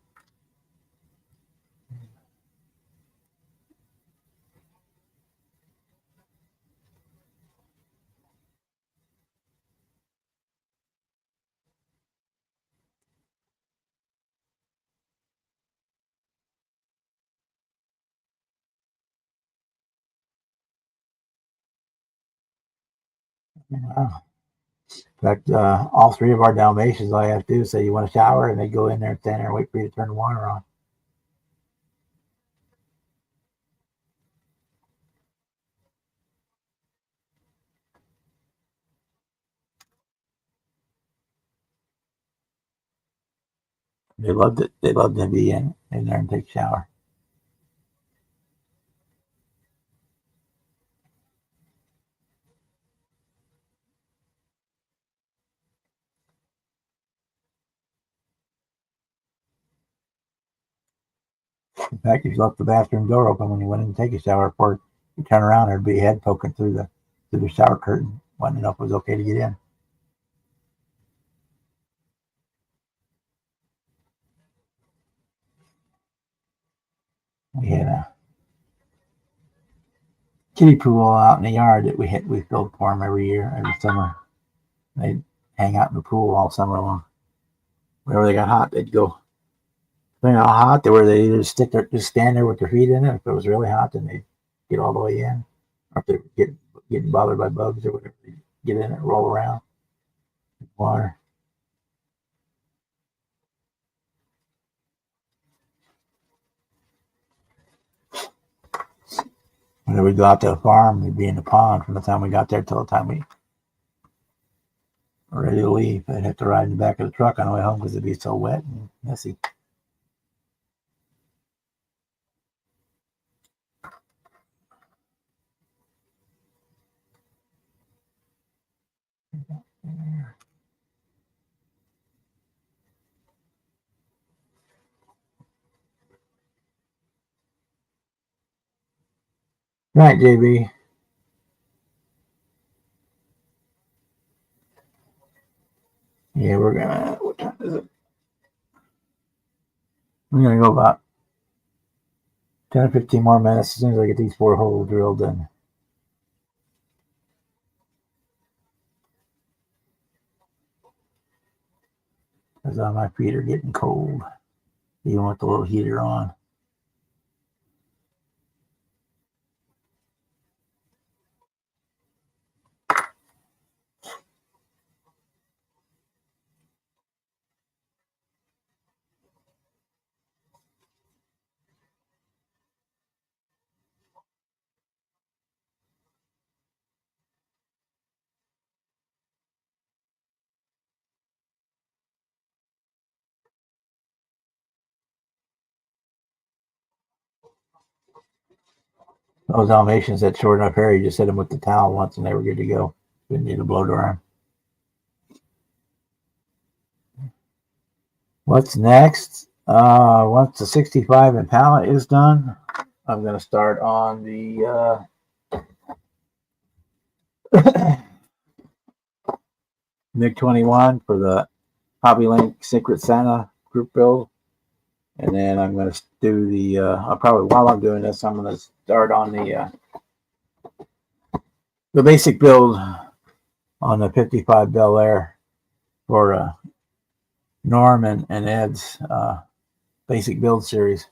Wow. In fact, all 3 of our Dalmatians, all you have to do is say, "You want a shower?" and they go in there and stand there and wait for you to turn the water on. They loved it. They loved to be in there and take a shower. In fact, if you left the bathroom door open when you went in to take a shower, before you turn around, there'd be a head poking through the shower curtain, wanting to know if it was okay to get in. We had a kiddie pool out in the yard that we filled for them every year, every summer. They'd hang out in the pool all summer long. Whenever they got hot, they'd go. Depending on how hot they were, they either just stand there with their feet in it. If it was really hot, then they'd get all the way in. Or if they were getting bothered by bugs or whatever, they'd get in and roll around in the water. Whenever we go out to the farm, we'd be in the pond from the time we got there till the time we were ready to leave. I'd have to ride in the back of the truck on the way home because it'd be so wet and messy. Right, JB. Yeah, we're gonna. What time is it? We're gonna go about 10 or 15 more minutes as soon as I get these 4 holes drilled in. Because my feet are getting cold, even with the little heater on. Those Dalmatians had short enough hair, you just hit them with the towel once and they were good to go. Didn't need a blow dry them. What's next? Once the 65 Impala is done, I'm going to start on the MiG-21 for the HobbyLink Secret Santa group build. And then I'm going to do the, I'll probably, while I'm doing this, I'm going to start on the basic build on the 55 Bel Air for Norm and Ed's basic build series.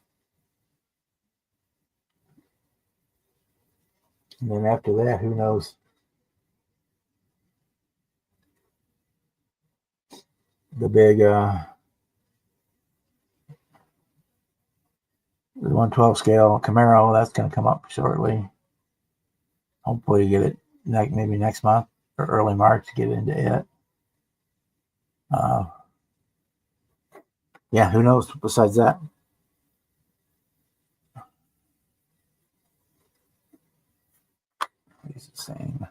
And then after that, who knows? The big the 112 scale Camaro, that's going to come up shortly. Hopefully get it maybe next month or early March to get into it. Yeah, who knows besides that? It's the same.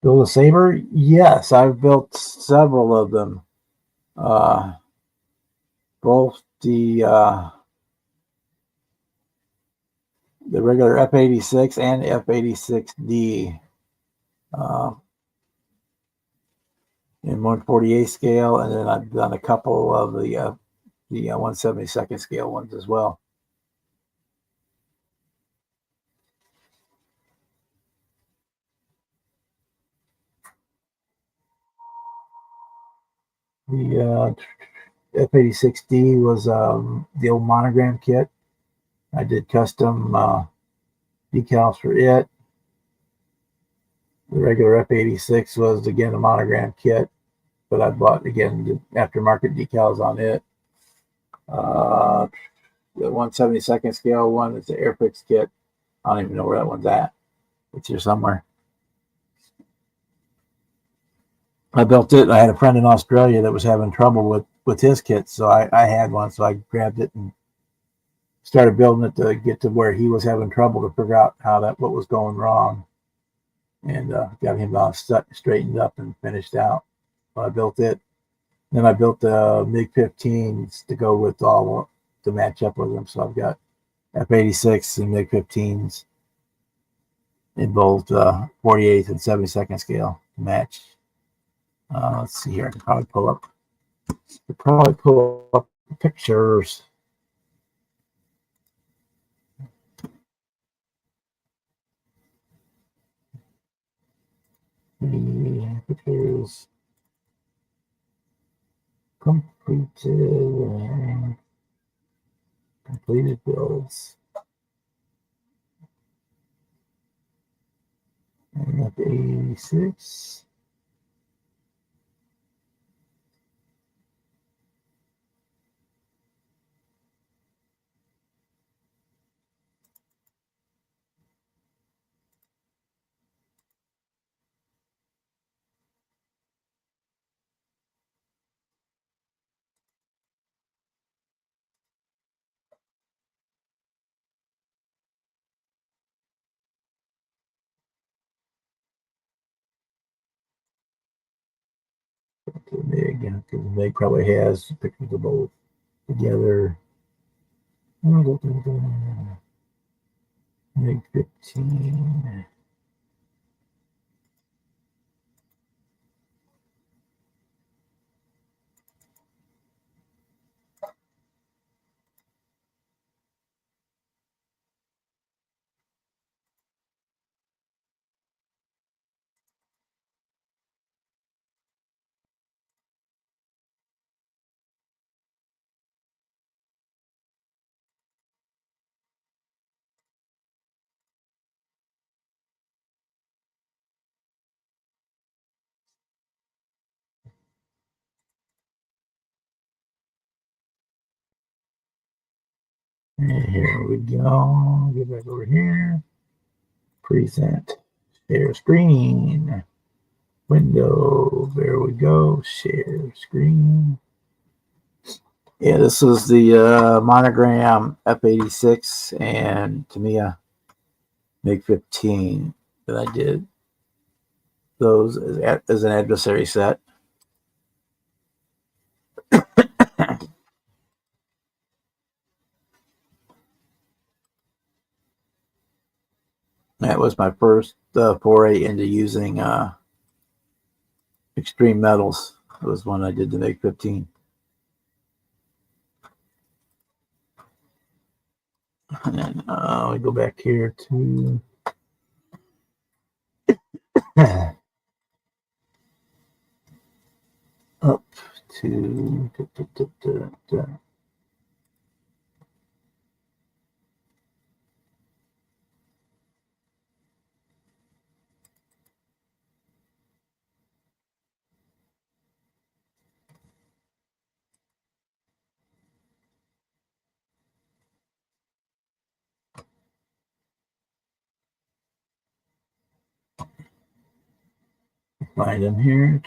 Build a Saber? Yes, I've built several of them. Both the regular F86 and the F86D in 148 scale, and then I've done a couple of the 172nd scale ones as well. The F86D was the old monogram kit. I did custom decals for it. The regular F86 was again a monogram kit, but I bought again the aftermarket decals on it. The 172nd scale one is the Airfix kit. I don't even know where that one's at. It's here somewhere. I built it. I had a friend in Australia that was having trouble with his kit, so I had one, so I grabbed it and started building it to get to where he was having trouble to figure out what was going wrong, and got him all straightened up and finished out. So I built it. Then I built the MiG-15s to go with all to match up with them. So I've got F86 and MiG-15s in both 48th and 72nd scale to match. Let's see here. I can probably pull up pictures. The pictures completed builds. And up 86. to the MiG, because the MiG probably has pictures of both together. MiG 15. And here we go. Get back over here. Present. Share screen. Window. There we go. Share screen. Yeah, this was the Monogram F86 and Tamiya MiG 15 that I did those as an adversary set. That was my first foray into using extreme metals. It was when I did the MiG 15. And then we go back here to up to find them here.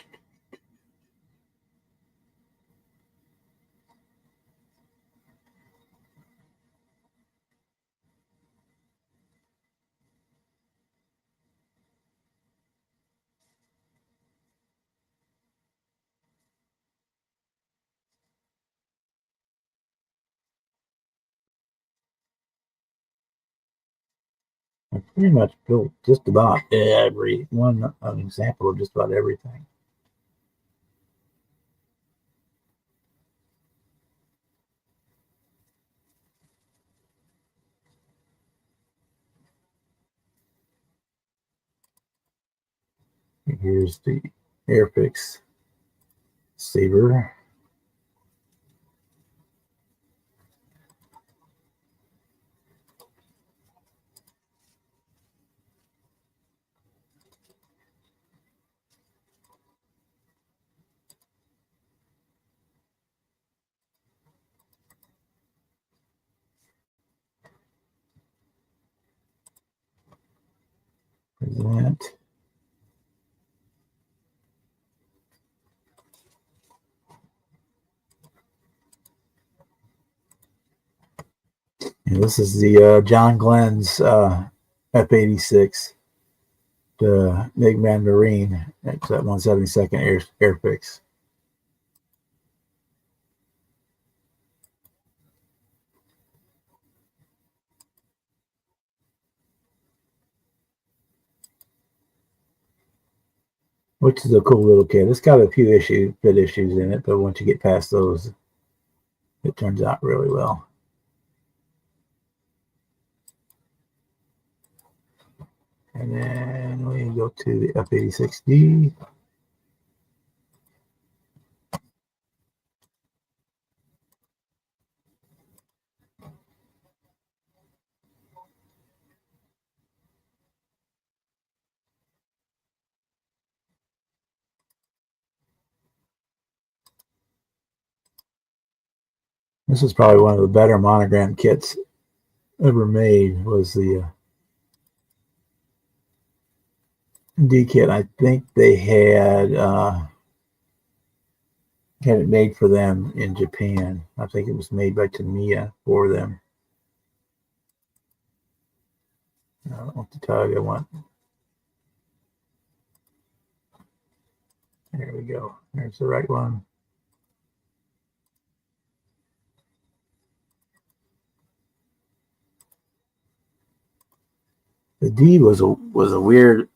I pretty much built just about every one, an example of just about everything. Here's the Airfix Saber. Present. And this is the John Glenn's F86, the MiG Mandarin. That's that 172nd Airfix. Which is a cool little kit. It's got a few bit issues in it, but once you get past those, it turns out really well. And then we go to the F86D. This is probably one of the better monogram kits ever made. Was the D kit. I think they had it made for them in Japan. I think it was made by Tamiya for them. I don't want the tug. I want There we go. There's the right one. The D was a weird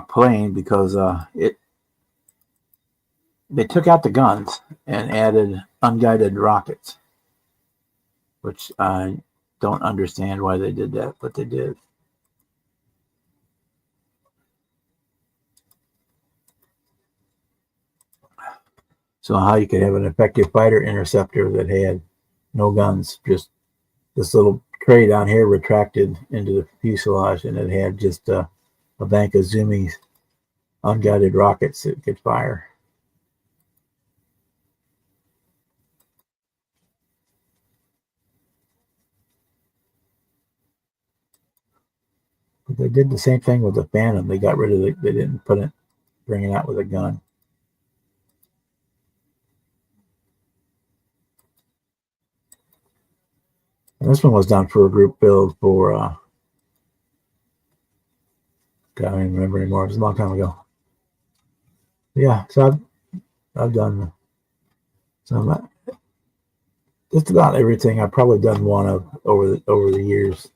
plane because they took out the guns and added unguided rockets, which I don't understand why they did that, but they did. So how you could have an effective fighter interceptor that had no guns, just this little tray down here retracted into the fuselage, and it had just a bank of Zoomies unguided rockets that could fire. But they did the same thing with the Phantom. They got rid of it. They didn't bring it out with a gun. And this one was done for a group build for, I don't even remember anymore. It was a long time ago. Yeah, so I've done some, just about everything. I've probably done one of over the years.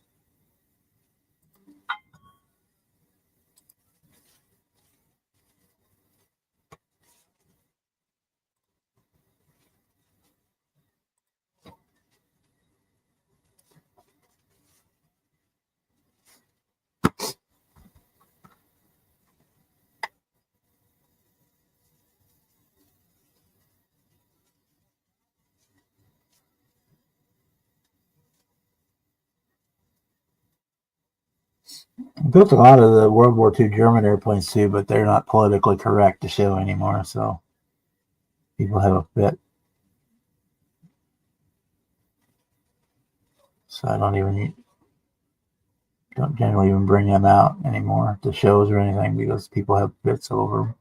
I built a lot of the World War II German airplanes too, but they're not politically correct to show anymore, so people have a fit. So I don't generally even bring them out anymore to shows or anything because people have bits over them.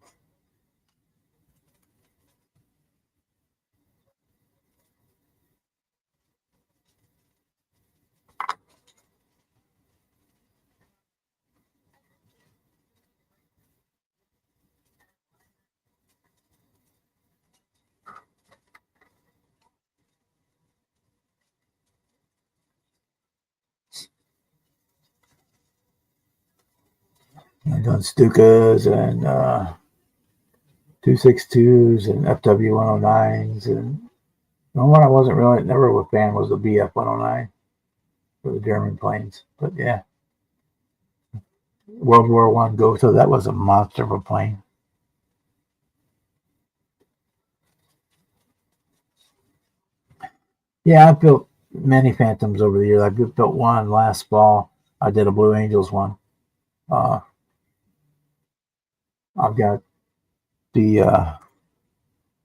I've done Stukas and 262s and FW109s, and the one I wasn't really never a fan was the BF109 for the German planes. But yeah, World War I Gotha, that was a monster of a plane. Yeah, I've built many Phantoms over the years. I built one last fall. I did a Blue Angels one. I've got the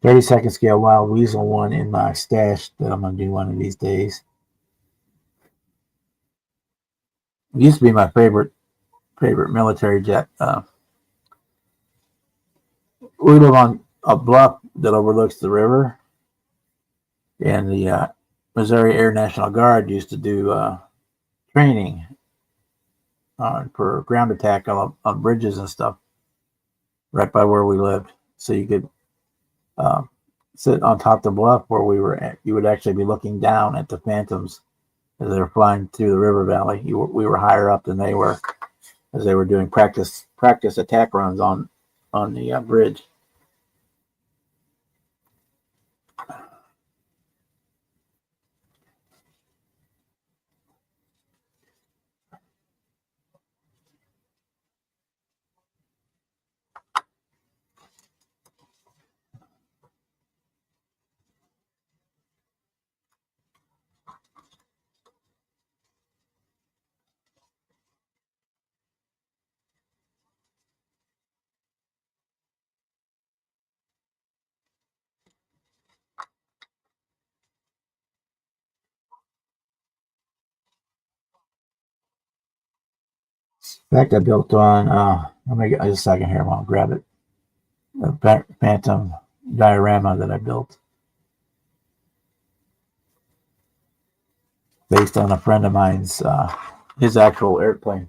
32nd scale Wild Weasel one in my stash that I'm going to do one of these days. It used to be my favorite military jet. We live on a bluff that overlooks the river, and the Missouri Air National Guard used to do training for ground attack on bridges and stuff right by where we lived. So you could sit on top of the bluff where we were at. You would actually be looking down at the Phantoms as they were flying through the river valley. We were higher up than they were as they were doing practice attack runs on the bridge. In fact, I built on, let me get just a second here, I'll grab it. A Phantom diorama that I built based on a friend of mine's, his actual airplane.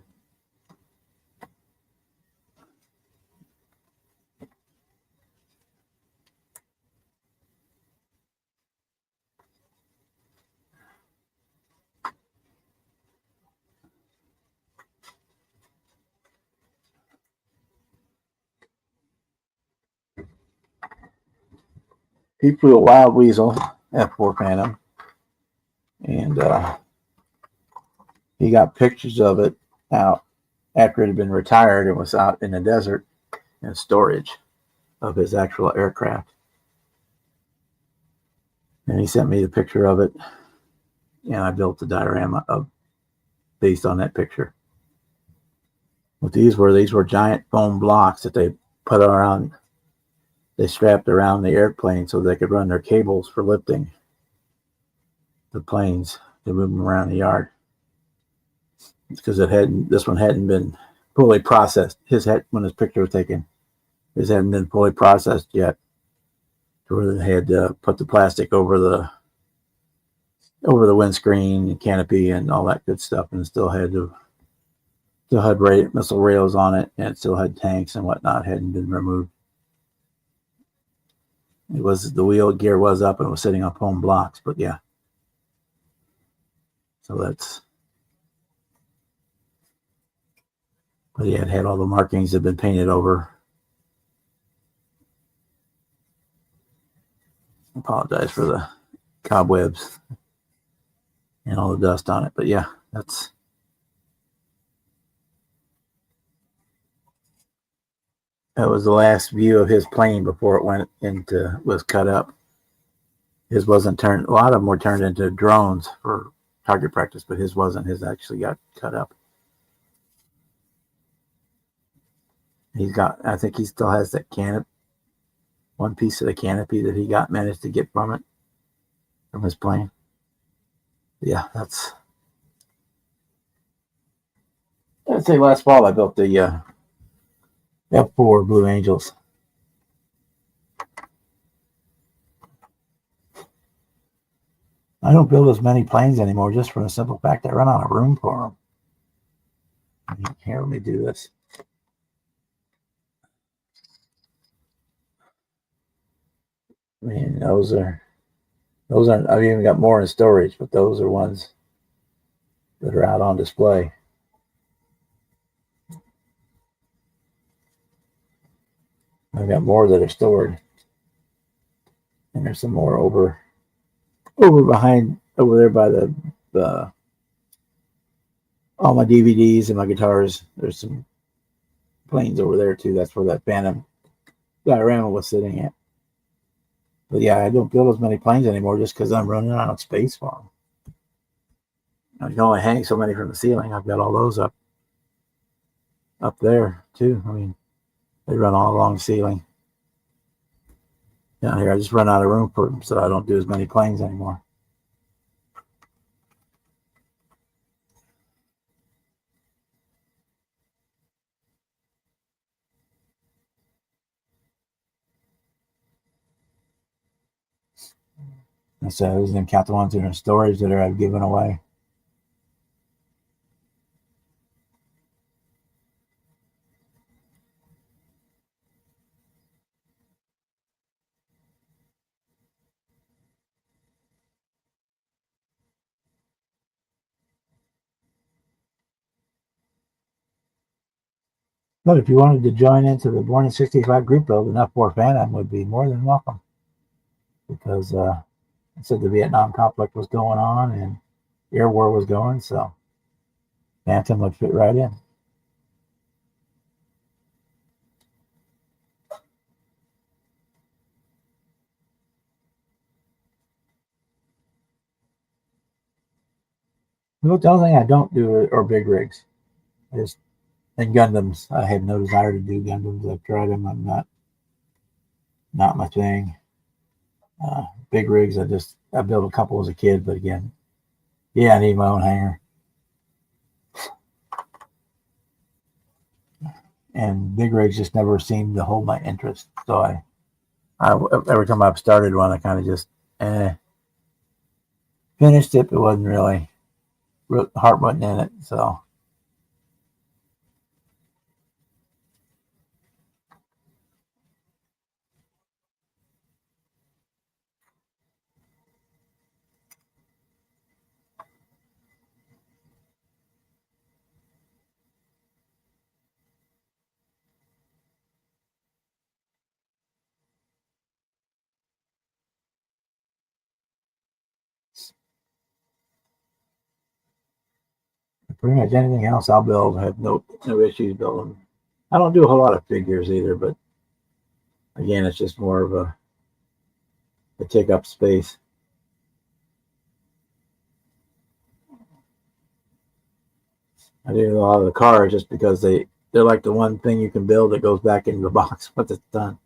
he flew a Wild Weasel F4 Phantom, and he got pictures of it out after it had been retired and was out in the desert in storage of his actual aircraft. And he sent me the picture of it, and I built the diorama based on that picture. What these were giant foam blocks that they put around, they strapped around the airplane so they could run their cables for lifting the planes to move them around the yard. Because this one hadn't been fully processed. When his picture was taken, his hadn't been fully processed yet. To where they had to put the plastic over the windscreen and canopy and all that good stuff, and it still had missile rails on it, and it still had tanks and whatnot. Hadn't been removed. The wheel gear was up and it was sitting on foam blocks, but yeah. So but yeah, it had all the markings that had been painted over. I apologize for the cobwebs and all the dust on it, but yeah, that was the last view of his plane before it was cut up. His wasn't turned. A lot of them were turned into drones for target practice, but his wasn't. His actually got cut up. I think he still has that canopy, one piece of the canopy that he managed to get from his plane. Yeah, I'd say last fall I built the F4 Blue Angels. I don't build as many planes anymore just for the simple fact I run out of room for them. Here, let me do this. I mean, those aren't, I've even got more in storage, but those are ones that are out on display. I've got more that are stored. And there's some more over there by the all my DVDs and my guitars. There's some planes over there too. That's where that Phantom diorama was sitting at. But yeah, I don't build as many planes anymore just because I'm running out of space for them. You can only hang so many from the ceiling. I've got all those up there too. I mean, they run all along the ceiling. Down here, I just run out of room for them, so I don't do as many planes anymore. And so I didn't count the ones that are in storage that I've given away. But if you wanted to join into the Born in 65 group build, an F4 Phantom would be more than welcome. Because I said the Vietnam conflict was going on and air war was going, so Phantom would fit right in. The only thing I don't do are big rigs. And Gundams. I have no desire to do Gundams. I've tried them. I'm not my thing. Big rigs, I built a couple as a kid, but again, yeah, I need my own hangar. And big rigs just never seemed to hold my interest. So I every time I've started one, I kind of just finished it, but wasn't really heart wasn't in it. So Pretty much anything else I'll build. I have no issues building. I don't do a whole lot of figures either, but again, it's just more of a take up space. I do a lot of the cars just because they're like the one thing you can build that goes back into the box once it's done.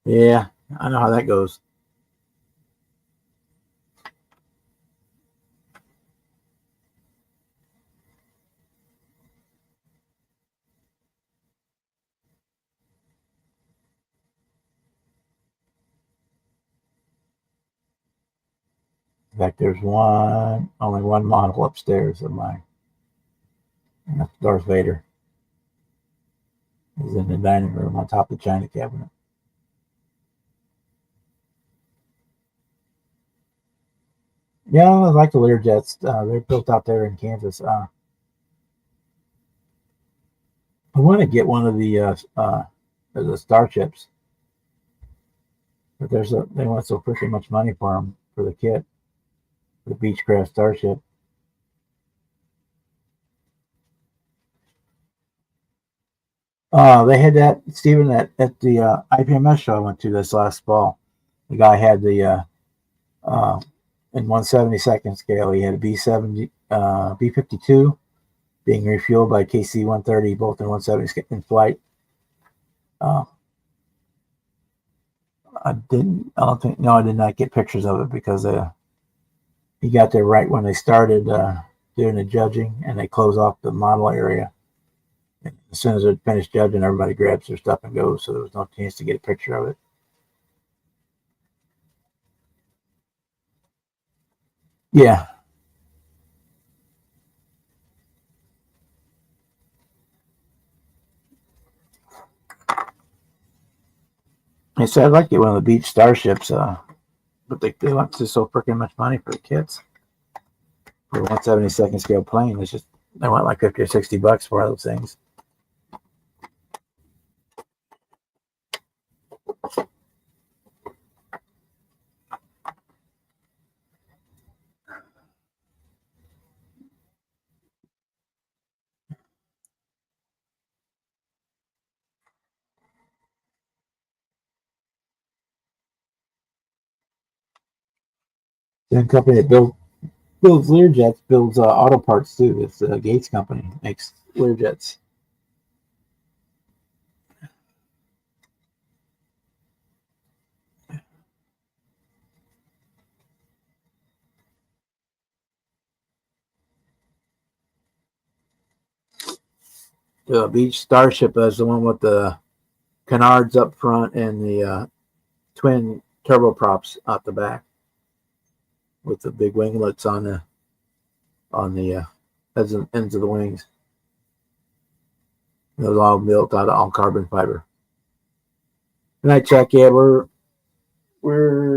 Yeah, I know how that goes. In fact, there's only one model upstairs of mine. And that's Darth Vader. He's in the dining room on top of the china cabinet. Yeah, I like the Learjets. They're built out there in Kansas. I want to get one of the starships, but they want so freaking much money for them for the kit, the Beechcraft Starship. They had that, Stephen, at the IPMS show I went to this last fall. The guy had the in 1/72nd scale. He had a B-70, B-52 being refueled by KC-130, both in 1/70 in flight. I did not get pictures of it because he got there right when they started doing the judging, and they close off the model area. And as soon as they finished judging, everybody grabs their stuff and goes, so there was no chance to get a picture of it. Yeah. I said I'd like to get one of the Beech Starships, but they want to so freaking much money for the kits. For a 1/72nd scale plane, it's just they want like $50 or $60 for those things. The company that builds Learjets builds auto parts too. It's the Gates company makes Learjets. The Beech Starship is the one with the canards up front and the twin turboprops out the back, with the big winglets on the ends of the wings. It was all built out of all carbon fiber. Good night, Chuck. Yeah, we're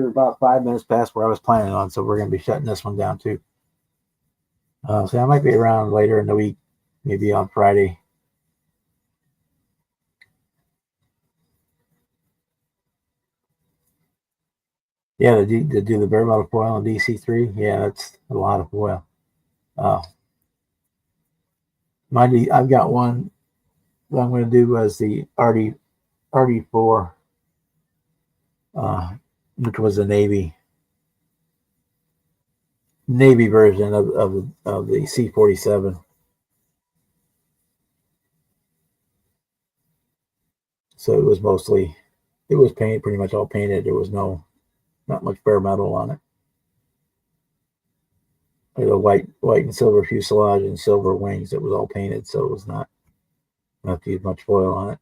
about 5 minutes past where I was planning on, so we're going to be shutting this one down too. So I might be around later in the week, maybe on Friday. Yeah, to do the bare metal foil on DC3. Yeah, that's a lot of foil. I've got one. What I'm going to do was the RD4, which was a Navy version of the C-47. So it was painted, pretty much all painted. There was not much bare metal on it. It had a white and silver fuselage and silver wings. It was all painted, so it was not to use much foil on it.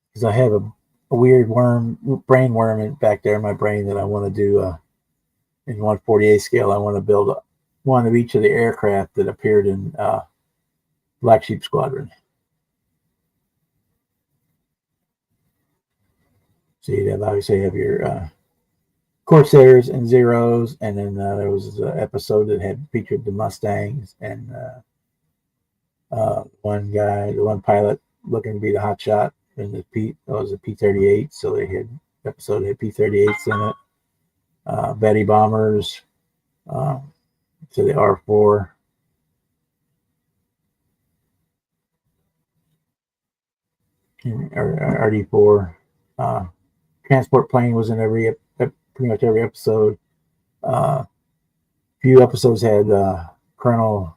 Because I have a weird brain worm back there in my brain that I want to do in 1/48 scale. I want to build one of each of the aircraft that appeared in Black Sheep Squadron. So you'd obviously have your Corsairs and Zeros, and then there was an episode that had featured the Mustangs, and one pilot looking to be the hot shot in the was a P-38, so they had episode had P-38s in it. Betty bombers to the R4. Or RD4. Transport plane was in pretty much every episode. Few episodes had General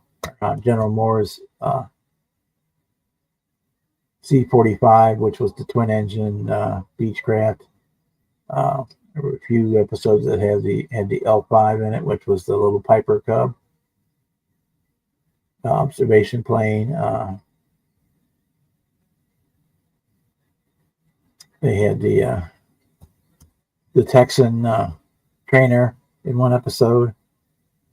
Moore's C-45, which was the twin-engine Beechcraft. There were a few episodes that had the L5 in it, which was the little Piper Cub observation plane. They had the Texan trainer in one episode,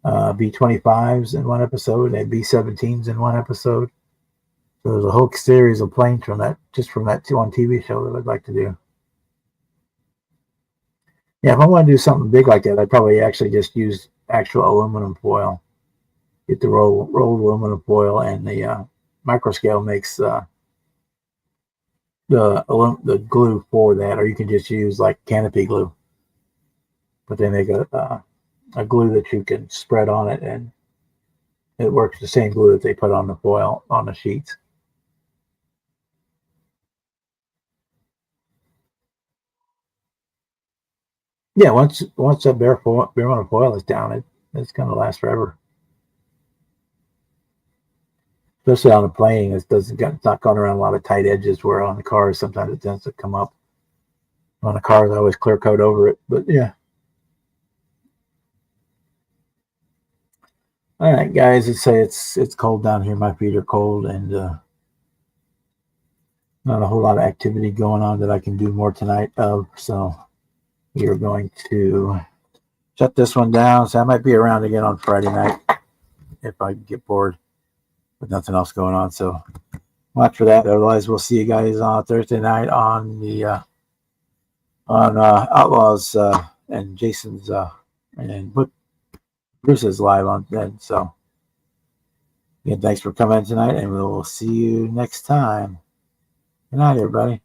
B-25s in one episode, and B-17s in one episode. So there's a whole series of planes from that one TV show that I'd like to do. Yeah, if I want to do something big like that, I'd probably actually just use actual aluminum foil. Get the rolled aluminum foil, and the Microscale makes the glue for that, or you can just use like canopy glue. But they make a glue that you can spread on it, and it works the same glue that they put on the foil on the sheets. Yeah, once a bare metal foil is down, it's going to last forever. Especially on a plane, it's not going around a lot of tight edges. Where on the cars, sometimes it tends to come up. On the cars, I always clear coat over it. But yeah. All right, guys. It's cold down here. My feet are cold, and not a whole lot of activity going on that I can do more tonight of. So we are going to shut this one down. So I might be around again on Friday night if I get bored with nothing else going on. So watch for that. Otherwise, we'll see you guys on Thursday night on the Outlaws and Jason's and Bruce is live on then. So again, thanks for coming tonight, and we will see you next time. Good night, everybody.